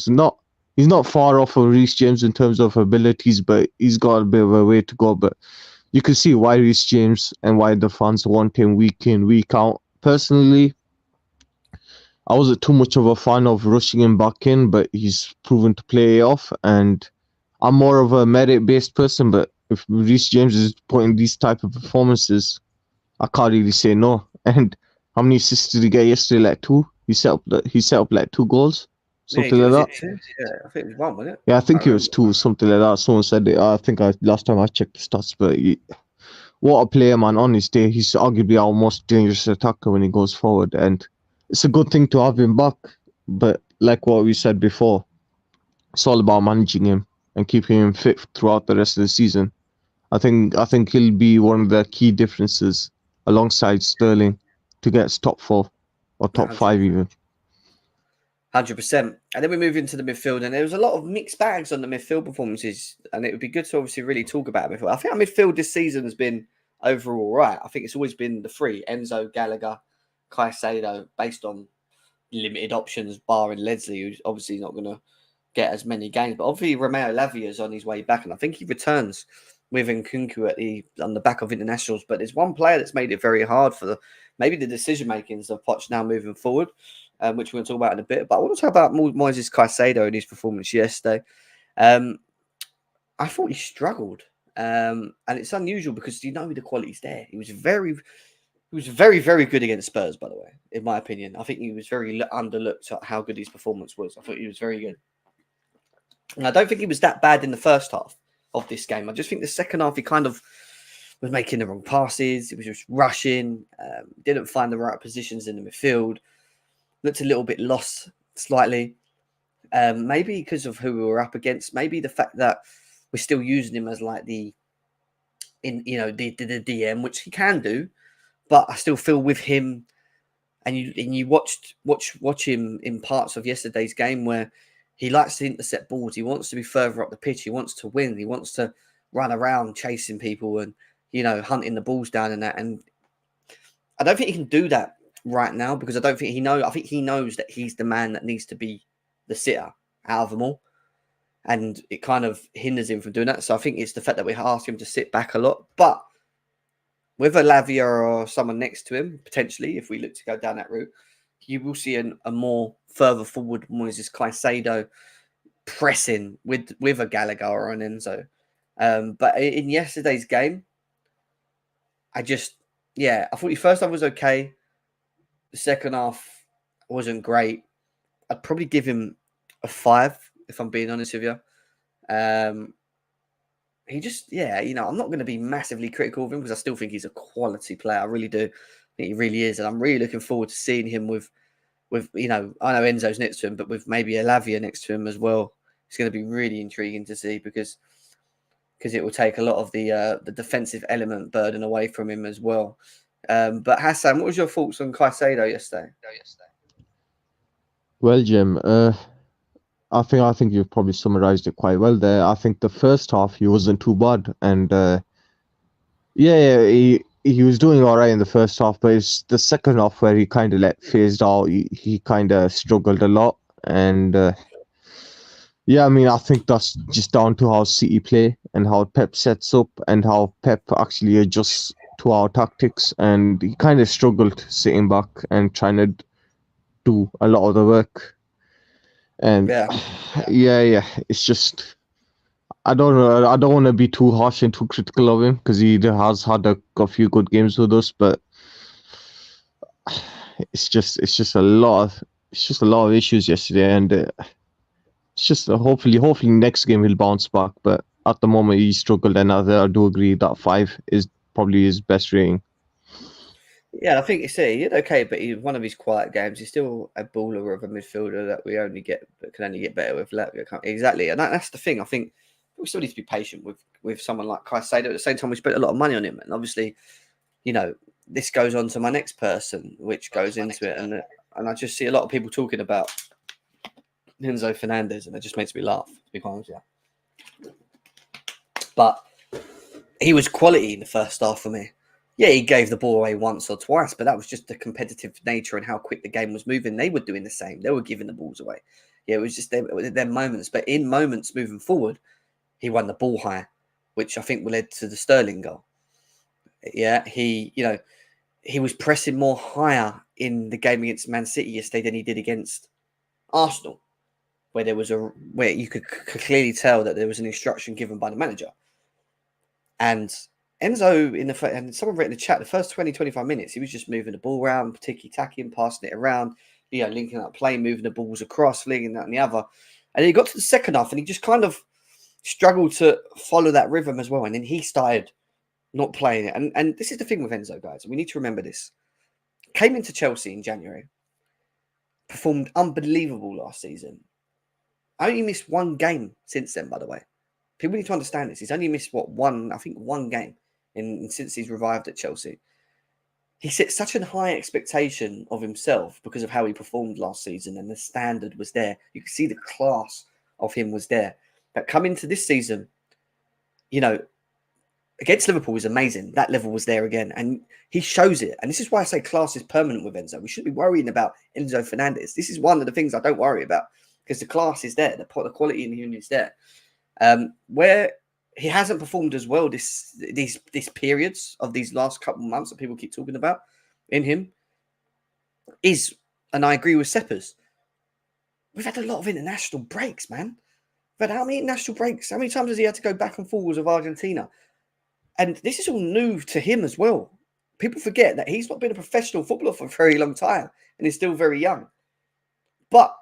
B: he's not far off of Reece James in terms of abilities, but he's got a bit of a way to go. But you can see why Reece James and why the fans want him week in, week out. Personally, I wasn't too much of a fan of rushing him back in, but he's proven to play off, and I'm more of a merit-based person, but if Reece James is putting these type of performances, I can't really say no. And how many assists did he get yesterday? Like 2? He set up like 2 goals, something like that.
A: Yeah, I think it was 1, wasn't it?
B: Yeah, I think it was 2, something like that. Someone said it. Last time I checked the stats, but what a player, man! On his day, he's arguably our most dangerous attacker when he goes forward, and it's a good thing to have him back. But like what we said before, it's all about managing him and keeping him fit throughout the rest of the season. I think he'll be one of the key differences alongside Sterling to get top 4 or top 5 even.
A: 100%. And then we move into the midfield, and there was a lot of mixed bags on the midfield performances, and it would be good to obviously really talk about midfield. I think our midfield this season has been overall right. I think it's always been the 3, Enzo, Gallagher, Caicedo, based on limited options, barring Leslie, who's obviously not going to get as many games. But obviously Romeo Lavia is on his way back, and I think he returns with Nkunku on the back of internationals. But there's one player that's made it very hard for maybe the decision makings of Poch now moving forward, which we're going to talk about in a bit. But I want to talk about Moises Caicedo and his performance yesterday. I thought he struggled, and it's unusual because you know the quality's there. He was very, very good against Spurs, by the way, in my opinion. I think he was very underlooked at how good his performance was. I thought he was very good. And I don't think he was that bad in the first half of this game. I just think the second half, he kind of was making the wrong passes. He was just rushing, didn't find the right positions in the midfield, looked a little bit lost slightly. Maybe because of who we were up against. Maybe the fact that we're still using him as like the DM, which he can do. But I still feel with him, And you watch him in parts of yesterday's game where he likes to intercept balls. He wants to be further up the pitch. He wants to win. He wants to run around chasing people and, hunting the balls down and that. And I don't think he can do that right now because I think he knows that he's the man that needs to be the sitter out of them all. And it kind of hinders him from doing that. So I think it's the fact that we ask him to sit back a lot. But with a Lavia or someone next to him, potentially, if we look to go down that route, you will see a more further forward Moises Caicedo pressing with a Gallagher or an Enzo. But in yesterday's game, I thought the first half was okay. The second half wasn't great. I'd probably give him a 5, if I'm being honest with you. He just, I'm not going to be massively critical of him because I still think he's a quality player. I really do. I think he really is. And I'm really looking forward to seeing him with I know Enzo's next to him, but with maybe a Lavia next to him as well. It's going to be really intriguing to see because it will take a lot of the defensive element burden away from him as well. But Hassan, what was your thoughts on Caicedo yesterday?
B: Well, Jim, I think you've probably summarized it quite well there. I think the first half he wasn't too bad, and he was doing all right in the first half, but it's the second half where he kind of phased out. He kind of struggled a lot, and I think that's just down to how City play and how Pep sets up and how Pep actually adjusts to our tactics, and he kind of struggled sitting back and trying to do a lot of the work. And it's just I don't know. I don't want to be too harsh and too critical of him because he has had a few good games with us, but it's just a lot of issues yesterday, and it's just hopefully next game he'll bounce back. But at the moment he struggled, and I do agree that 5 is probably his best rating.
A: Yeah, I think he did okay, but one of his quiet games. He's still a baller of a midfielder that can only get better with Latvia. Exactly, and that's the thing. I think we still need to be patient with someone like Caicedo. At the same time, we spent a lot of money on him, and obviously, this goes on to my next person, which goes into it, and I just see a lot of people talking about Enzo Fernandez, and it just makes me laugh. To be quite honest, but he was quality in the first half for me. Yeah, he gave the ball away once or twice, but that was just the competitive nature and how quick the game was moving. They were doing the same. They were giving the balls away. Yeah, it was just their moments. But in moments moving forward, he won the ball high, which I think led to the Sterling goal. Yeah, he was pressing more higher in the game against Man City yesterday than he did against Arsenal, where you could clearly tell that there was an instruction given by the manager. And Enzo, and someone wrote in the chat, the first 20, 25 minutes, he was just moving the ball around, ticky-tacking, passing it around, linking up play, moving the balls across, flinging that and the other. And he got to the second half and he just kind of struggled to follow that rhythm as well. And then he started not playing it. And this is the thing with Enzo, guys. We need to remember this. Came into Chelsea in January, performed unbelievable last season. Only missed one game since then, by the way. People need to understand this. He's only missed one game since he's revived at Chelsea. He set such a high expectation of himself because of how he performed last season, and the standard was there. You could see the class of him was there. But coming to this season, against Liverpool was amazing. That level was there again, and he shows it. And this is why I say class is permanent with Enzo. We shouldn't be worrying about Enzo Fernandez. This is one of the things I don't worry about because the class is there. The quality in him is there. Where he hasn't performed as well these periods of these last couple of months that people keep talking about in him is, and I agree with Seppers, we've had a lot of international breaks, man. But how many international breaks? How many times has he had to go back and forwards with Argentina? And this is all new to him as well. People forget that he's not been a professional footballer for a very long time and he's still very young. But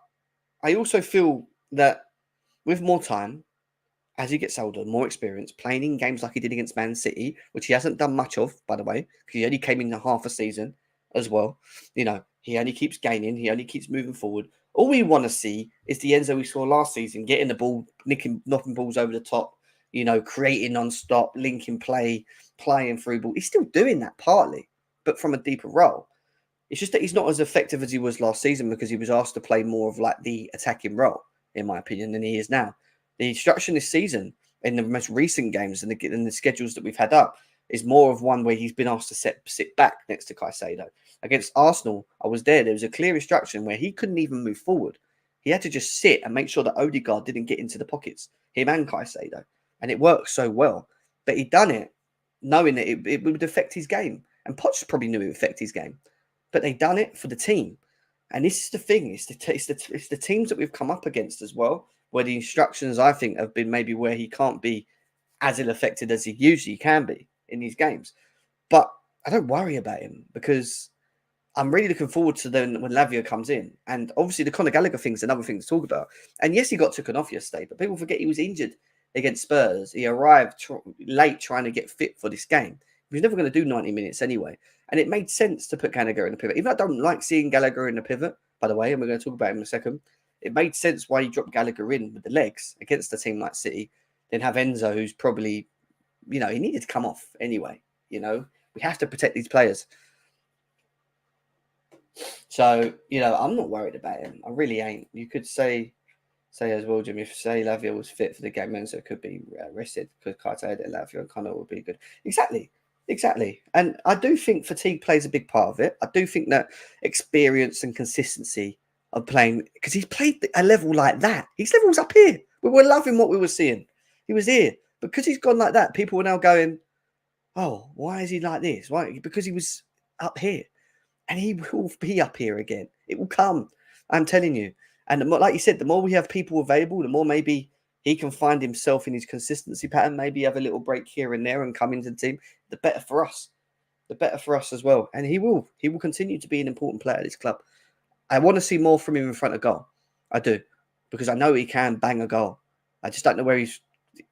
A: I also feel that with more time, as he gets older, more experience, playing in games like he did against Man City, which he hasn't done much of, by the way, because he only came in half a season as well. He only keeps gaining. He only keeps moving forward. All we want to see is the Enzo we saw last season, getting the ball, knocking balls over the top, creating non-stop, linking play, playing through ball. He's still doing that partly, but from a deeper role. It's just that he's not as effective as he was last season because he was asked to play more of like the attacking role, in my opinion, than he is now. The instruction this season in the most recent games and the schedules that we've had up is more of one where he's been asked to sit back next to Caicedo. Against Arsenal, I was there. There was a clear instruction where he couldn't even move forward. He had to just sit and make sure that Odegaard didn't get into the pockets, him and Caicedo. And it worked so well. But he'd done it knowing that it would affect his game. And Poch probably knew it would affect his game. But they'd done it for the team. And this is the thing. It's the teams that we've come up against as well, where the instructions, I think, have been maybe where he can't be as ill-affected as he usually can be in these games. But I don't worry about him because I'm really looking forward to then when Lavia comes in. And obviously the Conor Gallagher thing is another thing to talk about. And yes, he got taken off yesterday, but people forget he was injured against Spurs. He arrived late trying to get fit for this game. He was never going to do 90 minutes anyway. And it made sense to put Gallagher in the pivot. Even though I don't like seeing Gallagher in the pivot, by the way, and we're going to talk about him in a second, it made sense why you dropped Gallagher in with the legs against a team like City, then have Enzo, who's probably, he needed to come off anyway. We have to protect these players. So, I'm not worried about him. I really ain't. You could say as well, Jim, if Lavia was fit for the game, Enzo could be rested because Caicedo, Lavia and Conor would be good. Exactly. And I do think fatigue plays a big part of it. I do think that experience and consistency of playing, because he's played a level like that. His level's up here. We were loving what we were seeing. He was here. Because he's gone like that, people are now going, oh, why is he like this? Why? Because he was up here. And he will be up here again. It will come. I'm telling you. And like you said, the more we have people available, the more maybe he can find himself in his consistency pattern, maybe have a little break here and there and come into the team, the better for us. The better for us as well. And he will continue to be an important player at this club. I want to see more from him in front of goal. I do. Because I know he can bang a goal. I just don't know where he's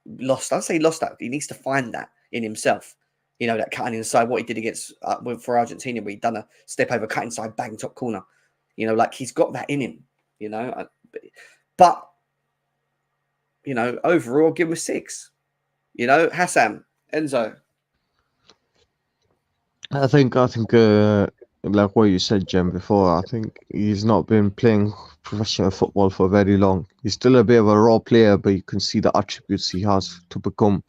A: lost. I'd say he lost that. He needs to find that in himself. That cutting inside, what he did against for Argentina, where he'd done a step over, cut inside, bang, top corner. Like he's got that in him, But, overall, give him a 6. Hassan, Enzo.
B: I think, like what you said, Jem, before, I think he's not been playing professional football for very long. He's still a bit of a raw player, but you can see the attributes he has to become,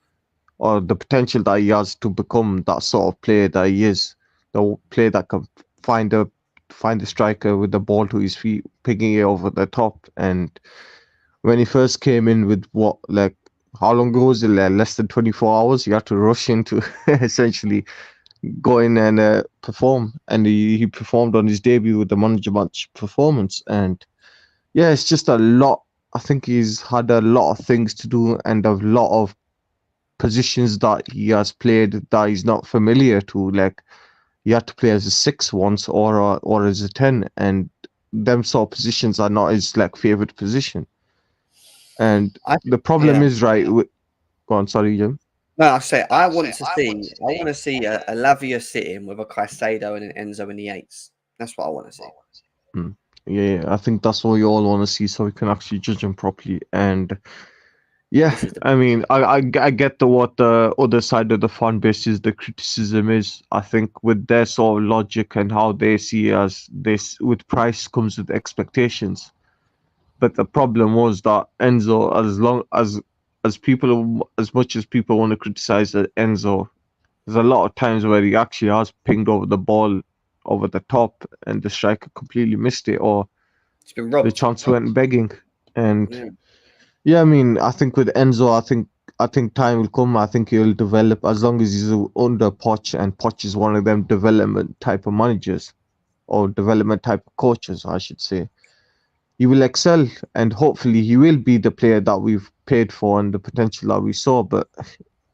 B: or the potential that he has to become that sort of player that he is. The player that can find the striker with the ball to his feet, picking it over the top. And when he first came in with how long ago was it? Less than 24 hours. You had to rush into essentially go in and perform. And he performed on his debut with the Man of the Match performance. And yeah, it's just a lot. I think he's had a lot of things to do and a lot of positions that he has played that he's not familiar to. Like, you had to play as a 6 once or as a 10, and them sort of positions are not his favorite position. And the problem is go on, sorry, Jim.
A: No, I want to see a Lavia sitting with a Caicedo and an Enzo in the 8s. That's what I want to see.
B: Yeah, I think that's what we all want to see, so we can actually judge him properly. And yeah, I mean, I get what the other side of the fan base is, the criticism is. I think with their sort of logic and how they see as this, with price comes with expectations. But the problem was that Enzo, as much as people want to criticize Enzo, there's a lot of times where he actually has pinged over the ball over the top and the striker completely missed it, or
A: it's been robbed.
B: The chance went begging. And yeah, I mean, I think with Enzo, I think time will come. I think he'll develop as long as he's under Poch, and Poch is one of them development type of managers, or development type of coaches, I should say. He will excel, and hopefully he will be the player that we've paid for and the potential that we saw. But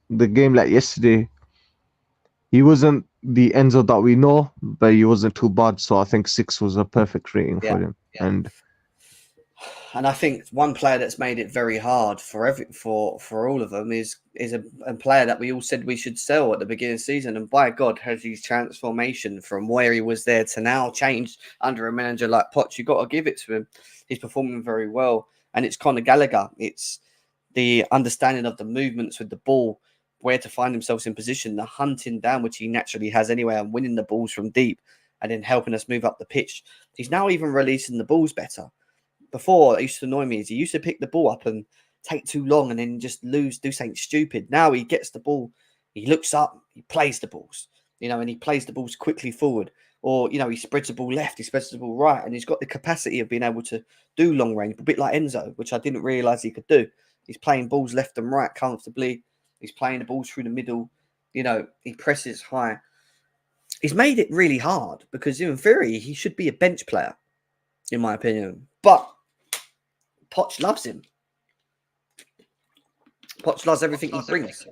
B: the game like yesterday, he wasn't the Enzo that we know, but he wasn't too bad. So I think 6 was a perfect rating for him.
A: And I think one player that's made it very hard for all of them is a player that we all said we should sell at the beginning of the season. And by God, has his transformation from where he was there to now changed under a manager like Poch. You've got to give it to him. He's performing very well. And it's Conor Gallagher. It's the understanding of the movements with the ball, where to find himself in position, the hunting down, which he naturally has anyway, and winning the balls from deep. and then helping us move up the pitch. He's now even releasing the balls better. Before, it used to annoy me is he used to pick the ball up and take too long and then just do something stupid. Now he gets the ball, he looks up, he plays the balls, and he plays the balls quickly forward. Or, he spreads the ball left, he spreads the ball right, and he's got the capacity of being able to do long range, a bit like Enzo, which I didn't realise he could do. He's playing balls left and right comfortably. He's playing the balls through the middle. He presses high. He's made it really hard because in theory, he should be a bench player, in my opinion. But Poch loves him. Poch loves everything he brings.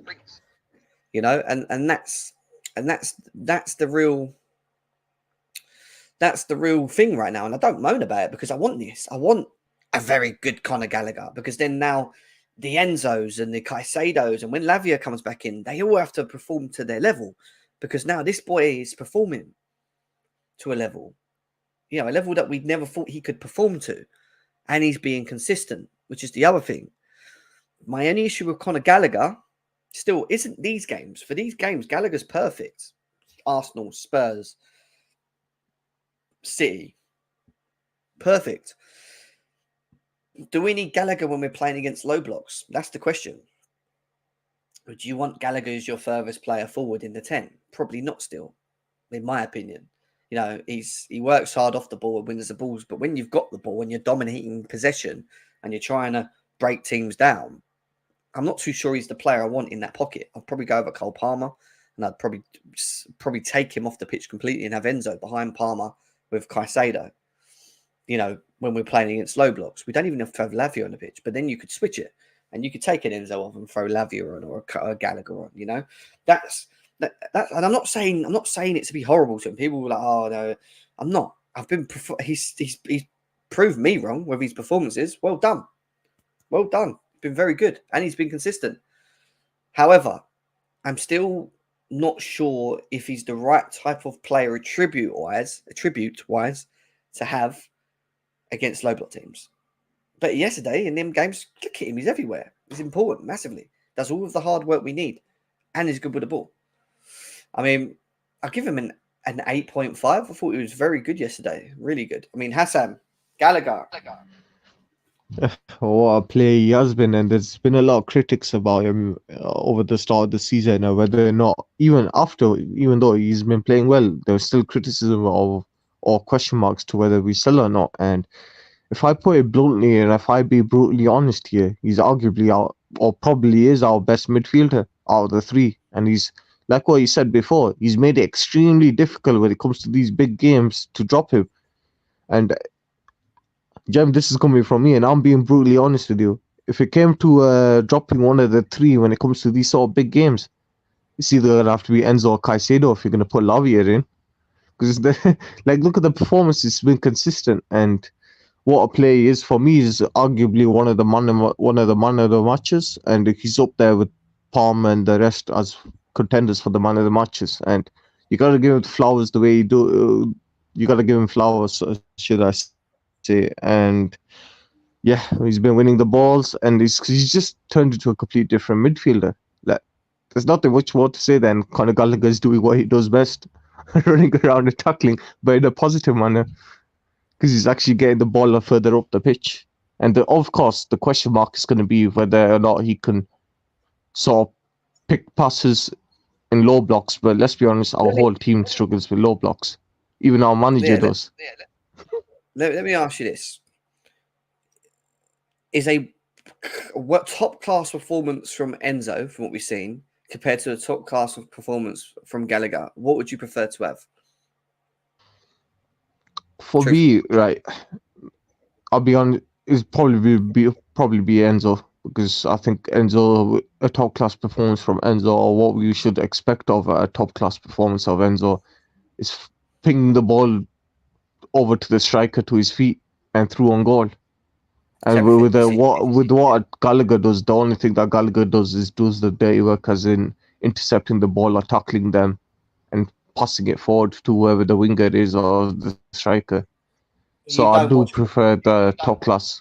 A: And that's the real thing right now. And I don't moan about it because I want this. I want a very good Conor Gallagher because then now the Enzos and the Caicedos and when Lavia comes back in, they all have to perform to their level because now this boy is performing to a level, a level that we never thought he could perform to. And he's being consistent, which is the other thing. My only issue with Conor Gallagher still isn't these games. For these games, Gallagher's perfect. Arsenal, Spurs, City. Perfect. Do we need Gallagher when we're playing against low blocks? That's the question. Do you want Gallagher as your furthest player forward in the 10? Probably not still, in my opinion. He works hard off the ball and wins the balls. But when you've got the ball and you're dominating possession and you're trying to break teams down, I'm not too sure he's the player I want in that pocket. I'd probably go over Cole Palmer and I'd probably take him off the pitch completely and have Enzo behind Palmer with Caicedo. When we're playing against low blocks, we don't even have to have Lavia on the pitch, but then you could switch it and you could take an Enzo off and throw Lavia on or a Gallagher on, That's and I'm not saying it to be horrible to him. People were like, oh no, I'm not. He's proved me wrong with his performances. Well done. Been very good. And he's been consistent. However, I'm still not sure if he's the right type of player attribute wise to have against low block teams. But yesterday in them games, look at him, he's everywhere. He's important massively. Does all of the hard work we need. And he's good with the ball. I mean, I'll give him an 8.5. I thought he was very good yesterday. Really good. I mean, Hassan, Gallagher.
B: What a player he has been, and there's been a lot of critics about him over the start of the season, whether or not, even though he's been playing well, there's still criticism of or question marks to whether we sell or not. And if I put it bluntly, and if I be brutally honest here, he's arguably or probably is our best midfielder out of the three. And he's, like what you said before, he's made it extremely difficult when it comes to these big games to drop him. And Jem, this is coming from me, and I'm being brutally honest with you. If it came to dropping one of the three when it comes to these sort of big games, it's either going to have to be Enzo or Caicedo if you're going to put Lavia in. Because, look at the performance. It's been consistent, and what a play he is for me is arguably one of the man of the matches, and he's up there with Palm and the rest as contenders for the man of the matches. And you got to give him flowers the way you do. You got to give him flowers, should I say? And yeah, he's been winning the balls, and he's just turned into a complete different midfielder. There's nothing much more to say than Conor Gallagher is doing what he does best, running around and tackling, but in a positive manner, because he's actually getting the ball further up the pitch. And of course, the question mark is going to be whether or not he can sort of pick passes in low blocks. But let's be honest, our whole team struggles with low blocks. Even our manager does.
A: Let me ask you this. Is what top class performance from Enzo, from what we've seen, compared to a top class of performance from Gallagher, what would you prefer to have?
B: For me, right, I'll be honest, it's probably be Enzo, because I think Enzo, a top class performance from Enzo, or what we should expect of a top class performance of Enzo, is pinging the ball over to the striker to his feet and through on goal. And with what Gallagher does, the only thing that Gallagher does is does the dirty work, as in intercepting the ball or tackling them and passing it forward to whoever the winger is or the striker. So I do prefer the top class.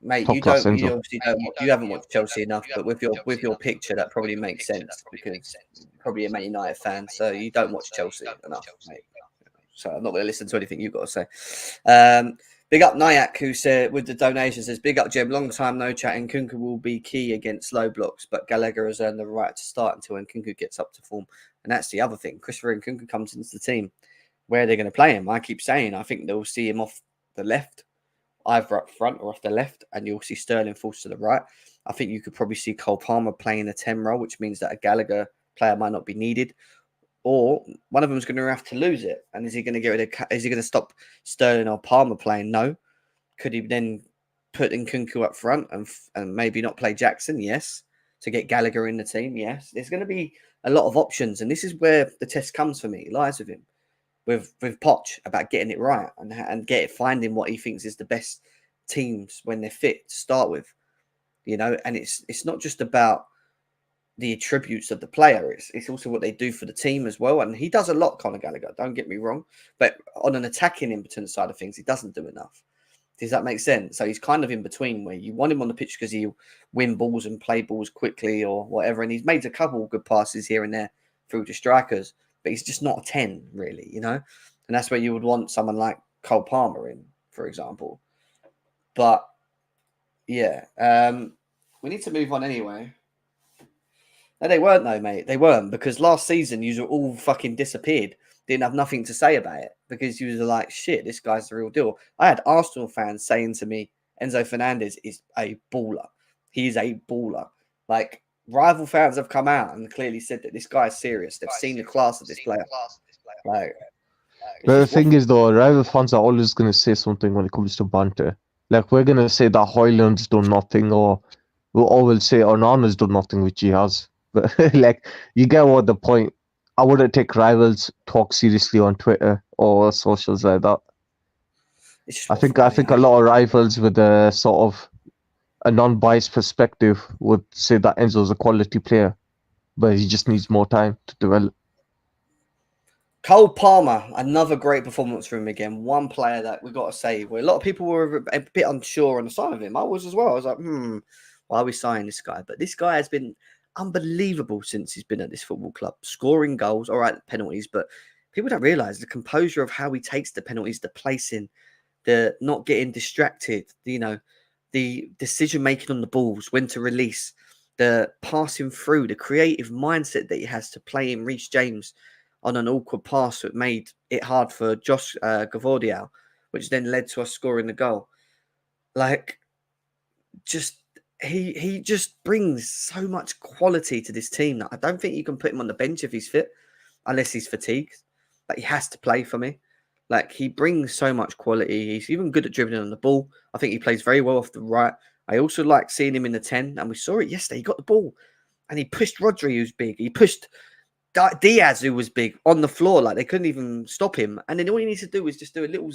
A: Mate, you obviously don't. You haven't watched Chelsea enough, but with your picture, that probably makes sense because you're probably a Man United fan, so you don't watch Chelsea enough, mate. so I'm not going to listen to anything you've got to say. Big up Nyack, who said with the donation, says, big up Jem, long time no chat. Nkunku will be key against low blocks, but Gallagher has earned the right to start until Nkunku gets up to form. And that's the other thing. Christopher Nkunku comes into the team. Where they're going to play him, I keep saying, I think they'll see him off the left, either up front or off the left, and you'll see Sterling falls to the right. I think you could probably see Cole Palmer playing a 10 role, which means that a Gallagher player might not be needed. Or one of them is going to have to lose it. And is he going to get rid of? Is he going to stop Sterling or Palmer playing? No. Could he then put Nkunku up front and maybe not play Jackson? Yes. To get Gallagher in the team? Yes. There's going to be a lot of options, and this is where the test comes for me. It lies with him, with Poch, about getting it right and finding what he thinks is the best teams when they're fit to start with. And it's not just about the attributes of the player. It's also what they do for the team as well. And he does a lot, Conor Gallagher, don't get me wrong. But on an attacking impotent side of things, he doesn't do enough. Does that make sense? So he's kind of in between, where you want him on the pitch because he'll win balls and play balls quickly or whatever. And he's made a couple of good passes here and there through to strikers, but he's just not a 10, really, And that's where you would want someone like Cole Palmer in, for example. But, yeah, we need to move on anyway. No, they weren't though, mate. They weren't, because last season you were all fucking disappeared. Didn't have nothing to say about it because you were like, shit, this guy's the real deal. I had Arsenal fans saying to me, Enzo Fernandez is a baller. He is a baller. Like, rival fans have come out and clearly said that this guy is serious. They've seen the class of this player. Like,
B: but the thing is, though, rival fans are always going to say something when it comes to banter. Like, we're going to say that Hoyland's done nothing, or we'll say Onana's done nothing, which he has. But, like, you get what the point. I wouldn't take rivals talk seriously on Twitter or socials like that. I think a lot of rivals with a sort of a non-biased perspective would say that Enzo's a quality player, but he just needs more time to develop.
A: Cole Palmer, another great performance from him again. One player that we got to say, where a lot of people were a bit unsure on the sign of him. I was as well. I was like, why are we signing this guy? But this guy has been unbelievable since he's been at this football club, scoring goals, all right, penalties, but people don't realise the composure of how he takes the penalties, the placing, the not getting distracted, the decision-making on the balls, when to release, the passing through, the creative mindset that he has to play in Reece James on an awkward pass that made it hard for Josh Gavardiol, which then led to us scoring the goal. Like, just he just brings so much quality to this team that I don't think you can put him on the bench if he's fit, unless he's fatigued. But he has to play for me. Like, he brings so much quality. He's even good at dribbling on the ball. I think he plays very well off the right. I also like seeing him in the 10, and we saw it yesterday. He got the ball, and he pushed Rodri, who's big. He pushed Diaz, who was big, on the floor. Like, they couldn't even stop him. And then all he needs to do is just do a little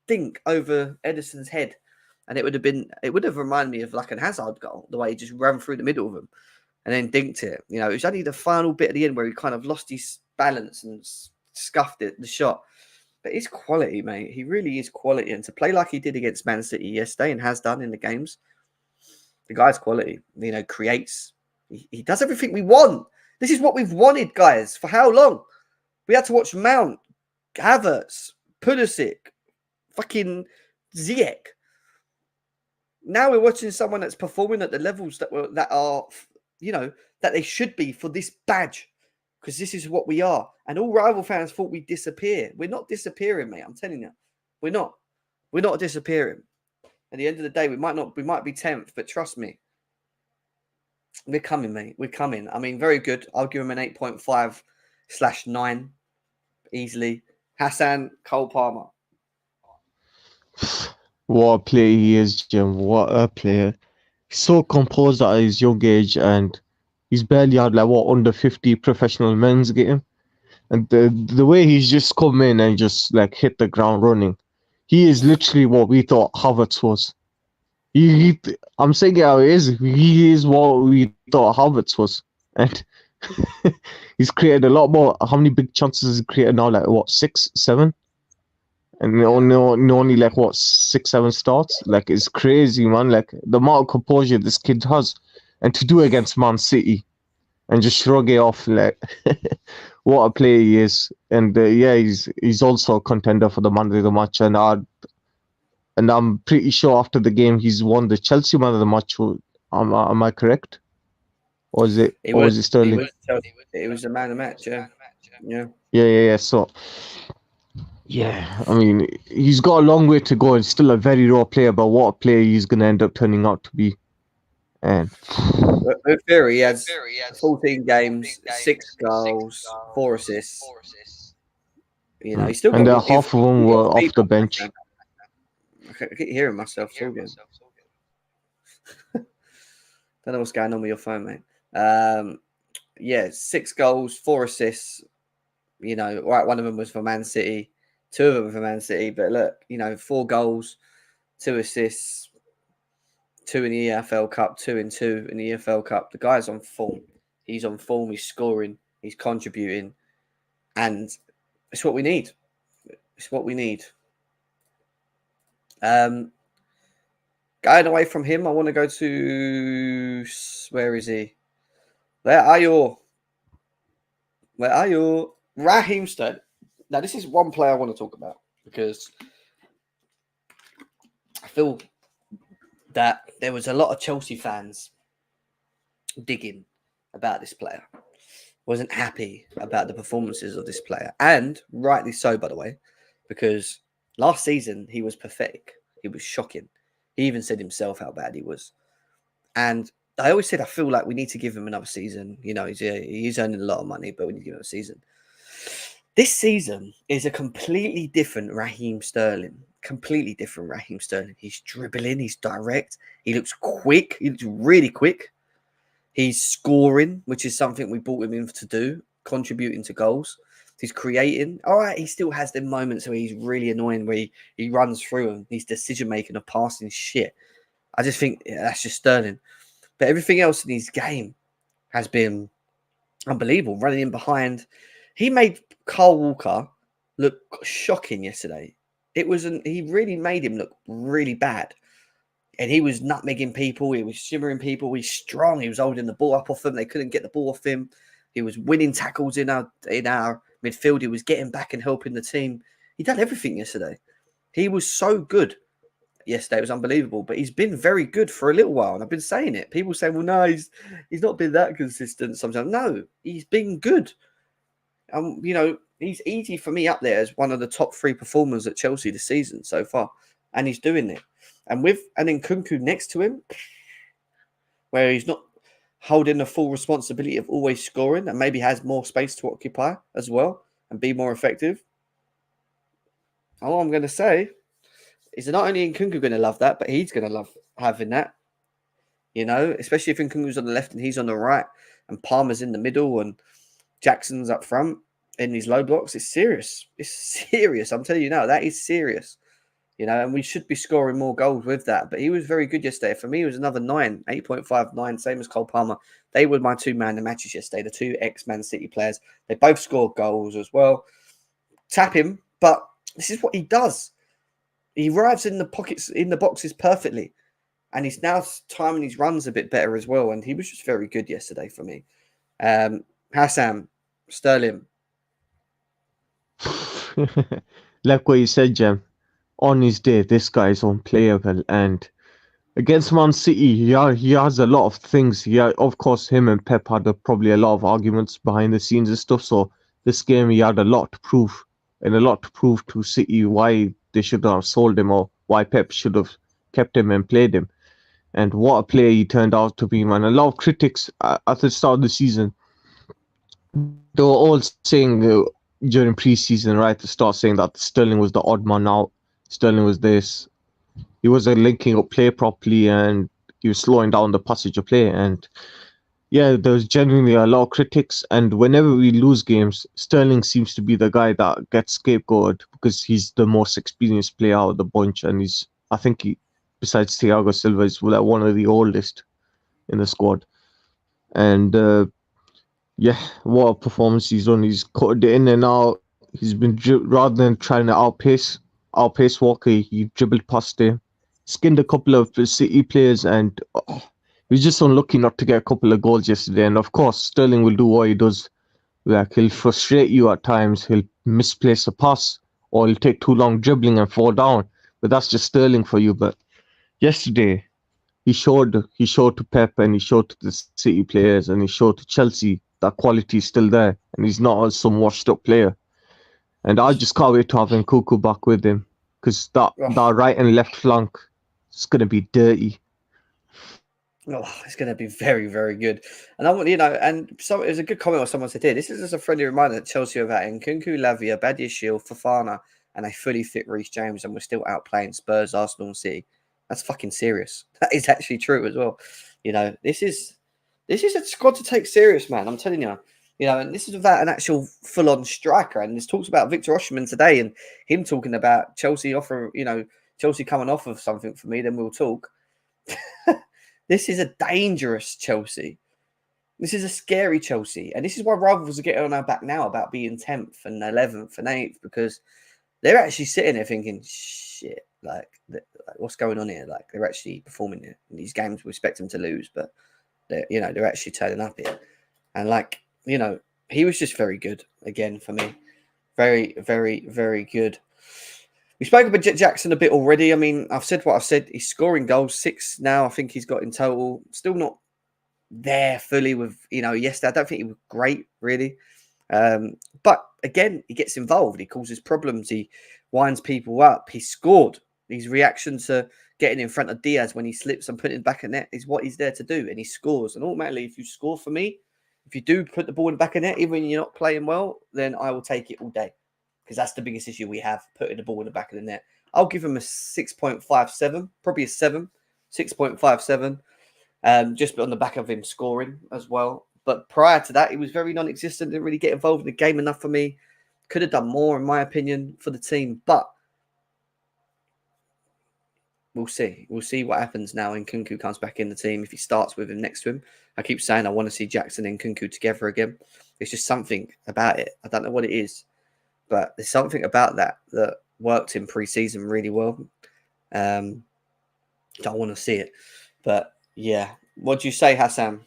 A: think over Ederson's head. And it would have reminded me of like an Hazard goal, the way he just ran through the middle of him and then dinked it. It was only the final bit at the end where he kind of lost his balance and scuffed the shot. But it's quality, mate. He really is quality. And to play like he did against Man City yesterday and has done in the games, the guy's quality. Creates. He does everything we want. This is what we've wanted, guys. For how long? We had to watch Mount, Havertz, Pulisic, fucking Ziyech. Now we're watching someone that's performing at the levels that are, that they should be for this badge, because this is what we are. And all rival fans thought we'd disappear. We're not disappearing, mate. I'm telling you, we're not. We're not disappearing. At the end of the day, we might be 10th, but trust me, we're coming, mate. We're coming. I mean, very good. I'll give him an 8.5/9 easily. Hassan, Cole Palmer.
B: What a player he is, Jim. What a player. He's so composed at his young age, and he's barely had under 50 professional men's game. And the way he's just come in and just hit the ground running, he is literally what we thought Havertz was. I'm saying it how it is. He is what we thought Havertz was. And he's created a lot more. How many big chances has he created now? 6, 7? And only 6, 7 starts. It's crazy, man. The amount of composure this kid has, and to do it against Man City, and just shrug it off like what a player he is. And yeah, he's also a contender for the man of the match, and I'm pretty sure after the game he's won the Chelsea man of the match. Am I correct? Or is it
A: It
B: or
A: was
B: was it Sterling?
A: it was the man of the match. Yeah, yeah.
B: Yeah. So yeah, I mean he's got a long way to go and still a very raw player, but what a player he's gonna end up turning out to be. And
A: With Fury, he has 14 games, 6 goals, 4 assists. You know, he's still
B: and
A: got.
B: half of them were off the bench.
A: I keep hearing myself talking. Don't know what's going on with your phone, mate. Yeah, 6 goals, 4 assists. You know, right, one of them was for Man City, 2 of them were for Man City. But look, you know, 4 goals, 2 assists, 2 in the EFL Cup, 2 in the EFL Cup. The guy's on form. He's on form. He's scoring. He's contributing, and it's what we need. It's what we need. Going away from him, I want to go to where is he? Where are you? Raheem Sterling. Now, this is one player I want to talk about because I feel that there was a lot of Chelsea fans digging about this player. Wasn't happy about the performances of this player, and rightly so, by the way, because last season he was pathetic. He was shocking. He even said himself how bad he was. And I always said I feel like we need to give him another season. You know, he's earning a lot of money, but we need to give him a season. This season is a completely different Raheem Sterling. Completely different Raheem Sterling. He's dribbling. He's direct. He looks quick. He looks really quick. He's scoring, which is something we brought him in to do, contributing to goals. He's creating. All right, he still has them moments where he's really annoying, where he runs through and his decision-making of passing shit. I just think that's just Sterling. But everything else in his game has been unbelievable. Running in behind. He made Kyle Walker look shocking yesterday. He really made him look really bad. And he was nutmegging people. He was shimmering people. He's strong. He was holding the ball up off them. They couldn't get the ball off him. He was winning tackles in our midfield. He was getting back and helping the team. He done everything yesterday. He was so good yesterday. It was unbelievable. But he's been very good for a little while. And I've been saying it. People say, well, no, he's not been that consistent sometimes. No, he's been good. You know, he's easy for me up there as one of the top 3 performers at Chelsea this season so far. And he's doing it. And with an Nkunku next to him, where he's not holding the full responsibility of always scoring and maybe has more space to occupy as well and be more effective. All I'm going to say is that not only Nkunku going to love that, but he's going to love having that. You know, especially if Nkunku's on the left and he's on the right and Palmer's in the middle and Jackson's up front in these low blocks. It's serious. It's serious. I'm telling you now, that is serious. You know, and we should be scoring more goals with that. But he was very good yesterday. For me, it was another 9, 8.59, same as Cole Palmer. They were my 2 man of the matches yesterday, the 2 ex-Man City players. They both scored goals as well. Tap him, but this is what he does. He arrives in the pockets, in the boxes perfectly. And he's now timing his runs a bit better as well. And he was just very good yesterday for me. Hassan, Sterling.
B: Like what you said, Jem. On his day, this guy is unplayable, and against Man City, he has a lot of things. Yeah, of course, him and Pep had probably a lot of arguments behind the scenes and stuff. So this game, he had a lot to prove, and a lot to prove to City why they should have sold him or why Pep should have kept him and played him. And what a player he turned out to be, man. A lot of critics at the start of the season, they were all saying during pre-season, right at the start, saying that Sterling was the odd man out. Sterling was this. He wasn't linking up play properly and he was slowing down the passage of play. And yeah, there was genuinely a lot of critics. And whenever we lose games, Sterling seems to be the guy that gets scapegoated because he's the most experienced player out of the bunch. And I think besides Thiago Silva, is like one of the oldest in the squad. And yeah, what a performance he's done. He's cut it in and out. He's been, rather than trying to outpace Walker, he dribbled past him, skinned a couple of City players, and was just unlucky not to get a couple of goals yesterday. And of course, Sterling will do what he does. Like, he'll frustrate you at times. He'll misplace a pass, or he'll take too long dribbling and fall down. But that's just Sterling for you. But yesterday, he showed to Pep, and he showed to the City players, and he showed to Chelsea that quality is still there, and he's not some washed up player. And I just can't wait to have Nkunku back with him, because that right and left flank is gonna be dirty.
A: Oh, it's going to be very, very good. And I want, and so it was a good comment or someone said here. This is just a friendly reminder that Chelsea are without Nkunku, Lavia, Badiashile, Fofana, and a fully fit Reece James, and we're still outplaying Spurs, Arsenal, and City. That's fucking serious. That is actually true as well. This is a squad to take serious, man. I'm telling you. And this is without an actual full-on striker. And this talks about Victor Osimhen today, and him talking about Chelsea Chelsea coming off of something for me. Then we'll talk. This is a dangerous Chelsea. This is a scary Chelsea. And this is why rivals are getting on our back now about being 10th and 11th and 8th, because they're actually sitting there thinking, shit, like what's going on here? Like, they're actually performing here. In these games, we expect them to lose, but they're actually turning up here. And he was just very good again for me. Very, very, very good. We spoke about Jackson a bit already. I mean, I've said what I've said. He's scoring goals, 6 now. I think he's got in total. Still not there fully with, yesterday. I don't think he was great, really. But again, he gets involved. He causes problems. He winds people up. He scored. His reaction to getting in front of Diaz when he slips and putting it back in net is what he's there to do. And he scores. And automatically, if you score for me, if you do put the ball in the back of net, even when you're not playing well, then I will take it all day. Because that's the biggest issue we have, putting the ball in the back of the net. I'll give him a 6.57, probably a 7, 6.57, just on the back of him scoring as well. But prior to that, he was very non-existent, didn't really get involved in the game enough for me. Could have done more, in my opinion, for the team. But we'll see. We'll see what happens now. Nkunku comes back in the team if he starts with him next to him. I keep saying I want to see Jackson and Nkunku together again. It's just something about it. I don't know what it is. But there's something about that worked in pre-season really well. Don't want to see it. But, yeah. What do you say, Hassan?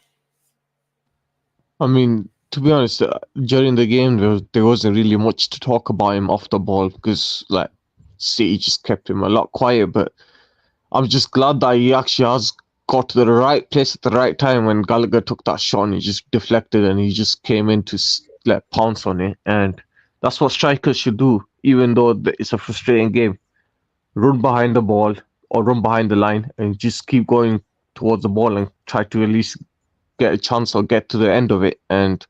B: I mean, to be honest, during the game, there wasn't really much to talk about him off the ball, because, City just kept him a lot quiet. But I'm just glad that he actually has got to the right place at the right time when Gallagher took that shot, and he just deflected, and he just came in to pounce on it. And that's what strikers should do, even though it's a frustrating game. Run behind the ball or run behind the line and just keep going towards the ball and try to at least get a chance or get to the end of it. And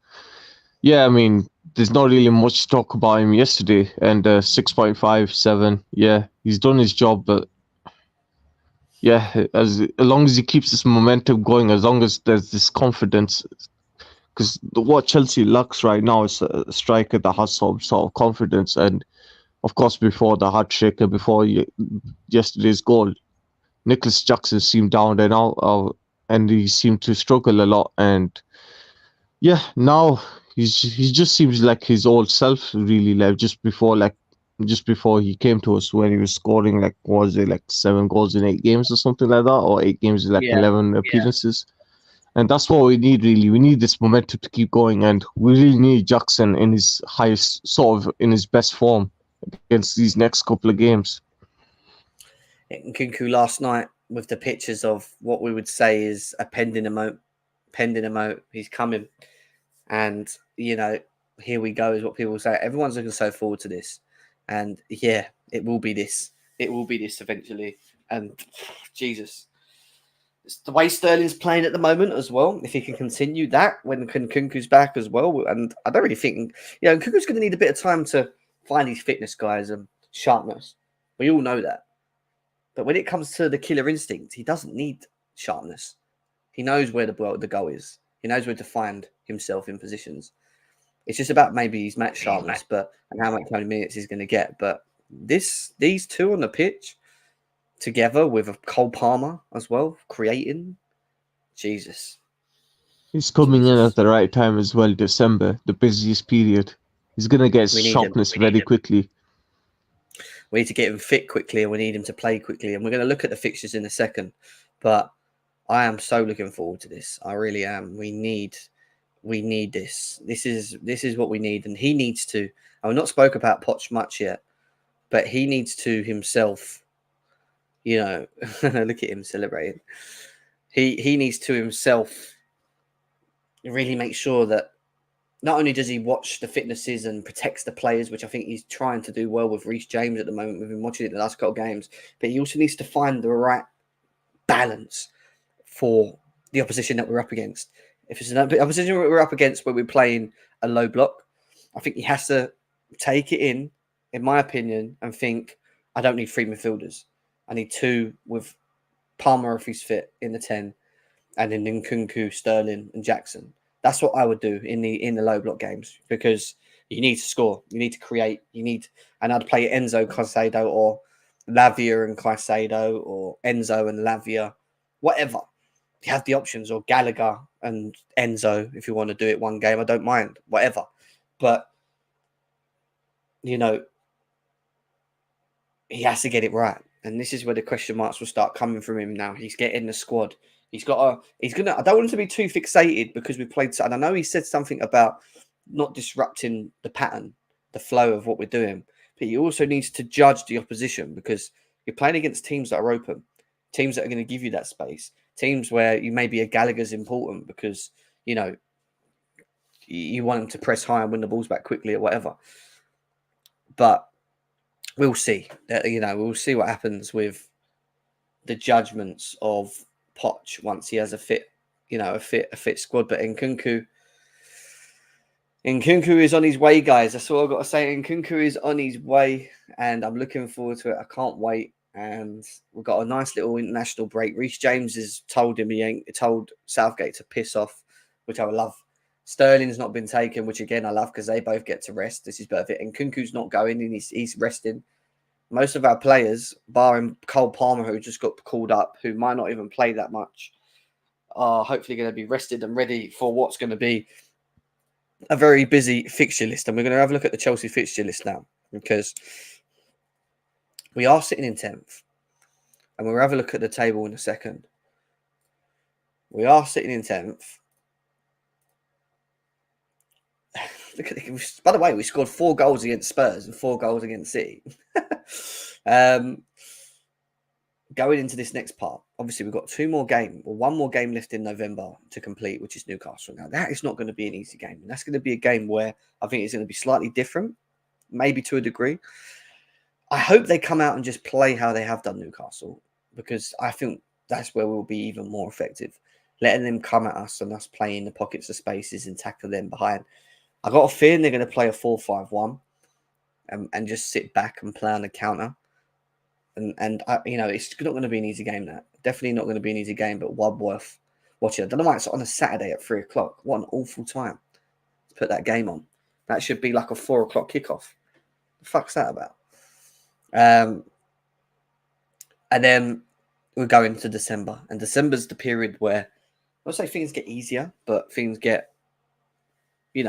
B: yeah, I mean, there's not really much to talk about him yesterday. And 6.57, yeah, he's done his job. But yeah, as long as he keeps this momentum going, as long as there's this confidence, because what Chelsea lacks right now is a striker that has some sort of confidence. And of course, before the hat-trick and before yesterday's goal, Nicholas Jackson seemed down and out, and he seemed to struggle a lot. And yeah, now he just seems like his old self, really. Just before he came to us, when he was scoring 7 goals in 8 games or something like that, or 8 games in 11 appearances. And that's what we need, really. We need this momentum to keep going, and we really need Jackson in his in his best form against these next couple of games.
A: Nkunku last night with the pictures of what we would say is a pending emote. He's coming. And, here we go is what people say. Everyone's looking so forward to this. And, yeah, it will be this. It will be this eventually. And, Jesus. It's the way Sterling's playing at the moment as well. If he can continue that when Nkunku's back as well. And I don't really think, Nkunku's going to need a bit of time to find his fitness, guys, and sharpness. We all know that. But when it comes to the killer instinct, he doesn't need sharpness. He knows where the goal is. He knows where to find himself in positions. It's just about maybe his match sharpness, and how many minutes he's going to get. But these two on the pitch, together with a Cole Palmer as well, creating. Jesus.
B: He's coming in at the right time as well, December, the busiest period. He's going to get sharpness very quickly.
A: We need to get him fit quickly, and we need him to play quickly. And we're going to look at the fixtures in a second. But I am so looking forward to this. I really am. We need this. This is what we need, and he needs to. I've not spoke about Poch much yet, but he needs to himself. You know, look at him celebrating. He needs to himself really make sure that not only does he watch the fitnesses and protects the players, which I think he's trying to do well with Reece James at the moment. We've been watching it the last couple of games, but he also needs to find the right balance for the opposition that we're up against. If it's an opposition we're up against where we're playing a low block, I think he has to take it in my opinion, and think, I don't need 3 midfielders. I need 2 with Palmer if he's fit in the 10, and then Nkunku, Sterling, and Jackson. That's what I would do in the low block games, because you need to score, you need to create, and I'd play Enzo Caicedo or Lavia and Caicedo, or Enzo and Lavia, whatever. You have the options, or Gallagher and Enzo if you want to do it one game. I don't mind, whatever. But you know, he has to get it right, and this is where the question marks will start coming from him now. He's getting the squad. He's gonna. I don't want him to be too fixated because we played. And I know he said something about not disrupting the pattern, the flow of what we're doing. But he also needs to judge the opposition, because you're playing against teams that are open, teams that are going to give you that space, teams where you maybe a Gallagher's important because you know you want him to press high and win the balls back quickly or whatever. But we'll see. We'll see what happens with the judgments of Poch once he has a fit squad. But Nkunku is on his way, guys. That's all I've got to say. Nkunku is on his way, and I'm looking forward to it. I can't wait. And we've got a nice little international break. Reece James has told Southgate to piss off, which I would love. Sterling's not been taken, which again I love because they both get to rest. This is perfect. And Nkunku's not going, and he's resting. Most of our players, barring Cole Palmer, who just got called up, who might not even play that much, are hopefully going to be rested and ready for what's going to be a very busy fixture list. And we're going to have a look at the Chelsea fixture list now, because we are sitting in 10th. And we'll have a look at the table in a second. We are sitting in 10th. Look at it. By the way, we scored 4 goals against Spurs and 4 goals against City. Going into this next part, obviously we've got 2 more games, or 1 more game left in November to complete, which is Newcastle. Now that is not going to be an easy game, and that's going to be a game where I think it's going to be slightly different, maybe to a degree. I hope they come out and just play how they have done Newcastle, because I think that's where we'll be even more effective, letting them come at us and us playing the pockets of spaces and tackle them behind. I got a feeling they're going to play a 4-5-1 and just sit back and play on the counter. And it's not going to be an easy game. That definitely not going to be an easy game, but one worth watching. I don't know why it's on a Saturday at 3:00. What an awful time to put that game on. That should be like a 4:00 kickoff. The fuck's that about? And then we're going to December, and December's the period where I'll say things get easier, but things get, we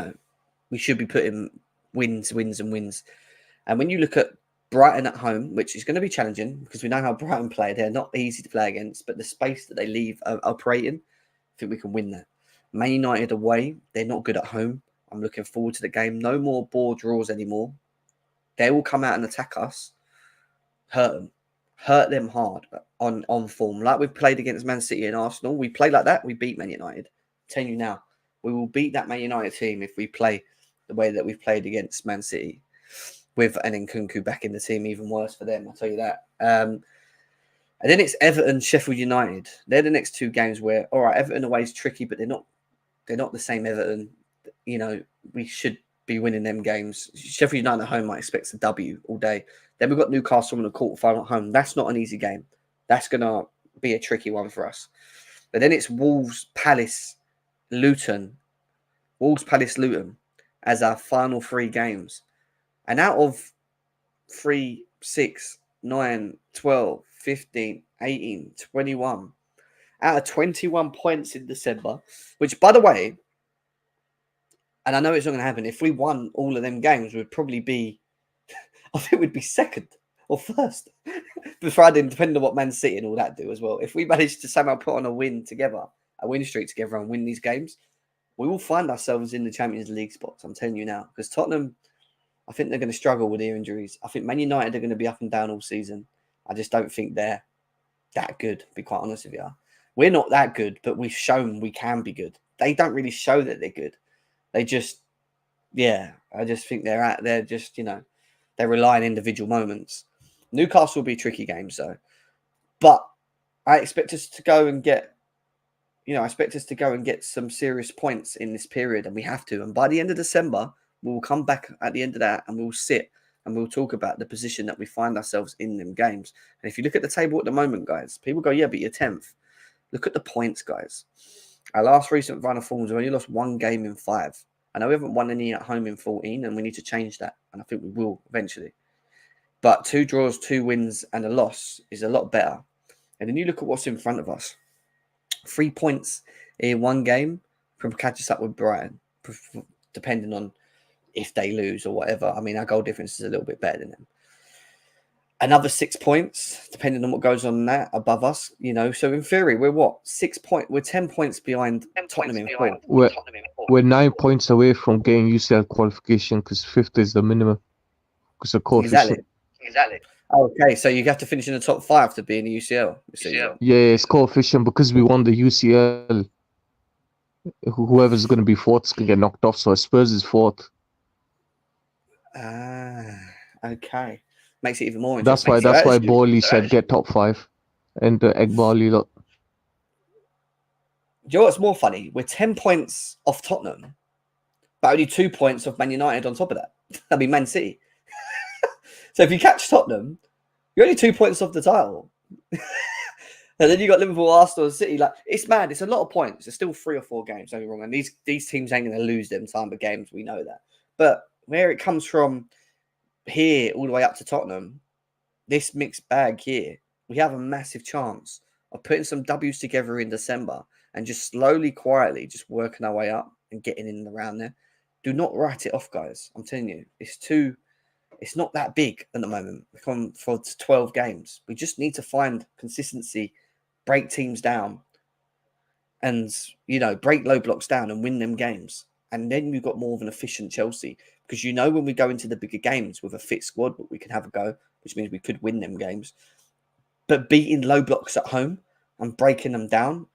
A: should be putting wins. And when you look at Brighton at home, which is going to be challenging because we know how Brighton play, they're not easy to play against, but the space that they leave operating, I think we can win that. Man United away, they're not good at home. I'm looking forward to the game. No more ball draws anymore. They will come out and attack us, hurt them hard on form. Like we've played against Man City and Arsenal. We play like that, we beat Man United. I'm telling you now, we will beat that Man United team if we play the way that we've played against Man City, with an Nkunku back in the team. Even worse for them, I'll tell you that. And then it's Everton, Sheffield United. They're the next 2 games where, all right, Everton away is tricky, but they're not the same Everton. We should be winning them games. Sheffield United at home, I expect a W all day. Then we've got Newcastle in the quarterfinal at home. That's not an easy game. That's going to be a tricky one for us. But then it's Wolves, Palace, Luton as our final 3 games. And out of 3, 6, 9, 12, 15, 18, 21, out of 21 points in December, which, by the way, and I know it's not going to happen, if we won all of them games, we'd probably be, I think we'd be second or first. Friday, depending on what Man City and all that do as well. If we manage to somehow put on a win together, a win streak together, and win these games, we will find ourselves in the Champions League spots. I'm telling you now, because Tottenham, I think they're going to struggle with their injuries. I think Man United are going to be up and down all season. I just don't think they're that good, to be quite honest with you. We're not that good, but we've shown we can be good. They don't really show that they're good. They just, I just think they're just, they rely on individual moments. Newcastle will be a tricky game, so. But I expect us to go and get, some serious points in this period, and we have to. And by the end of December, we'll come back at the end of that and we'll sit and we'll talk about the position that we find ourselves in them games. And if you look at the table at the moment, guys, people go, yeah, but you're 10th. Look at the points, guys. Our last recent run of forms, we only lost 1 game in 5. I know we haven't won any at home in 14, and we need to change that. And I think we will eventually. But 2 draws, 2 wins, and a loss is a lot better. And then you look at what's in front of us. 3 points in 1 game from catch us up with Brighton, depending on if they lose or whatever. I mean, our goal difference is a little bit better than them. Another 6 points, depending on what goes on that above us, So in theory, we're what? 6 points. We're 10 points behind Tottenham in 4.
B: We're 9 points away from getting UCL qualification because 5th is the minimum because of coefficient.
A: Exactly. Okay, so you have to finish in the top 5 to be in the UCL.
B: Yeah, it's coefficient because we won the UCL. Whoever's going to be 4th is going to get knocked off. So Spurs is 4th.
A: Okay. Makes it even more interesting.
B: That's why Bowley said get top 5 and Egg Bowley lot.
A: Do you know what's more funny? We're 10 points off Tottenham, but only 2 points off Man United on top of that. I mean, Man City. So if you catch Tottenham, you're only 2 points off the title. And then you got Liverpool, Arsenal, and City. Like, it's mad. It's a lot of points. There's still 3 or 4 games, don't get me wrong. And these teams ain't going to lose them time of games. We know that. But where it comes from here all the way up to Tottenham, this mixed bag here, we have a massive chance of putting some W's together in December and just slowly, quietly, just working our way up and getting in around there. Do not write it off, guys. I'm telling you, it's not that big at the moment. We've gone for 12 games. We just need to find consistency, break teams down, and, break low blocks down and win them games. And then we've got more of an efficient Chelsea. Because when we go into the bigger games with a fit squad, we can have a go, which means we could win them games. But beating low blocks at home and breaking them down,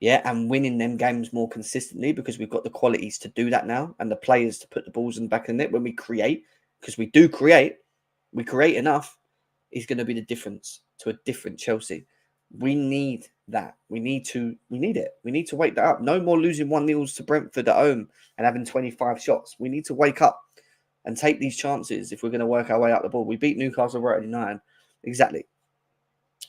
A: and winning them games more consistently because we've got the qualities to do that now and the players to put the balls in the back of the net when we create, because we do create, we create enough, is going to be the difference to a different Chelsea. We need that. We need it. We need to wake that up. No more losing 1-0 to Brentford at home and having 25 shots. We need to wake up and take these chances if we're going to work our way up the ball. We beat Newcastle right at 9. Exactly.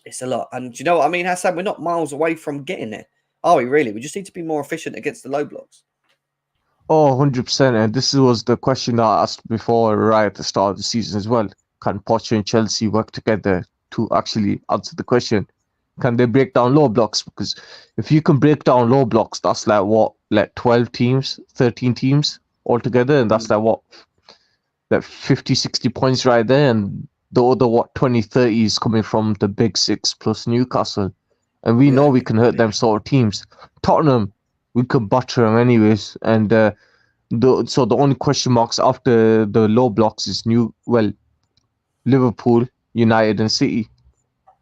A: It's a lot. And do you know what I mean, Hassan? We're not miles away from getting there. Are we really? We just need to be more efficient against the low blocks.
B: Oh, 100%. And this was the question that I asked before, right at the start of the season as well. Can Pochettino and Chelsea work together to actually answer the question? Can they break down low blocks? Because if you can break down low blocks, that's like 12 teams, 13 teams altogether. And that's like 50, 60 points right there. And the other 20, 30 is coming from the big 6 plus Newcastle. And we know we can hurt them sort of teams. Tottenham, we could butter them anyways. And so the only question marks after the low blocks is Liverpool, United and City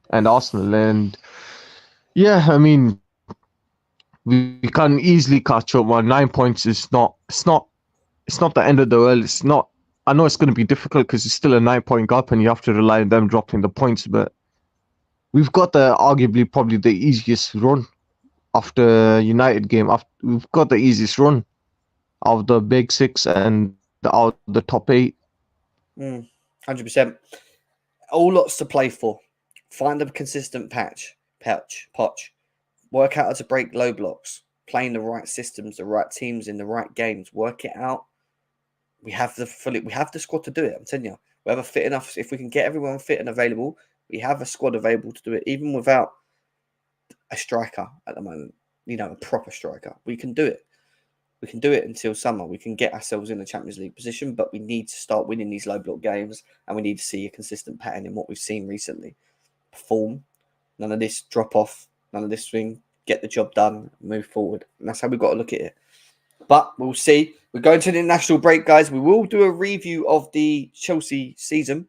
B: and Arsenal. And I mean, we can easily catch up. 9 points is not the end of the world. It's not. I know it's going to be difficult because it's still a 9-point gap and you have to rely on them dropping the points. But we've got arguably probably the easiest run after United game. We've got the easiest run of the big 6 and out the top 8.
A: 100%. All lots to play for. Find a consistent Poch. Work out how to break low blocks. Playing the right systems, the right teams in the right games. Work it out. We have the squad to do it. I'm telling you, we have a fit enough. If we can get everyone fit and available, we have a squad available to do it, even without a striker at the moment. A proper striker. We can do it. We can do it until summer. We can get ourselves in the Champions League position, but we need to start winning these low block games, and we need to see a consistent pattern in what we've seen recently. form, none of this drop off, none of this thing. Get the job done, move forward. And that's how we've got to look at it. But we'll see. We're going to the international break, guys. We will do a review of the Chelsea season.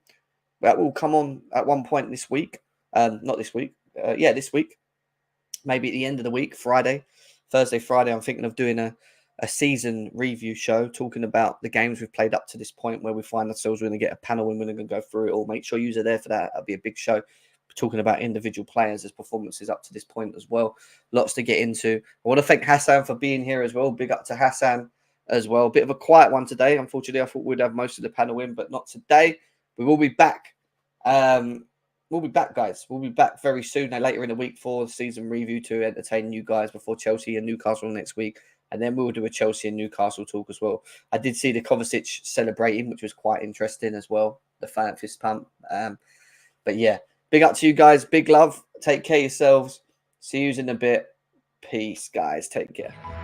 A: That will come on at one point this week. Not this week. This week. Maybe at the end of the week, Thursday, Friday. I'm thinking of doing a season review show, talking about the games we've played up to this point, where we find ourselves. We're going to get a panel and we're going to go through it all. Make sure you're there for that. That'll be a big show. We're talking about individual players' performances up to this point as well. Lots to get into. I want to thank Hassan for being here as well. Big up to Hassan as well. Bit of a quiet one today. Unfortunately, I thought we'd have most of the panel in, but not today. We will be back. We'll be back, guys. We'll be back very soon, later in the week, for the season review to entertain you guys before Chelsea and Newcastle next week. And then we'll do a Chelsea and Newcastle talk as well. I did see the Kovacic celebrating, which was quite interesting as well. The fan fist pump. But yeah, big up to you guys. Big love. Take care of yourselves. See you in a bit. Peace, guys. Take care.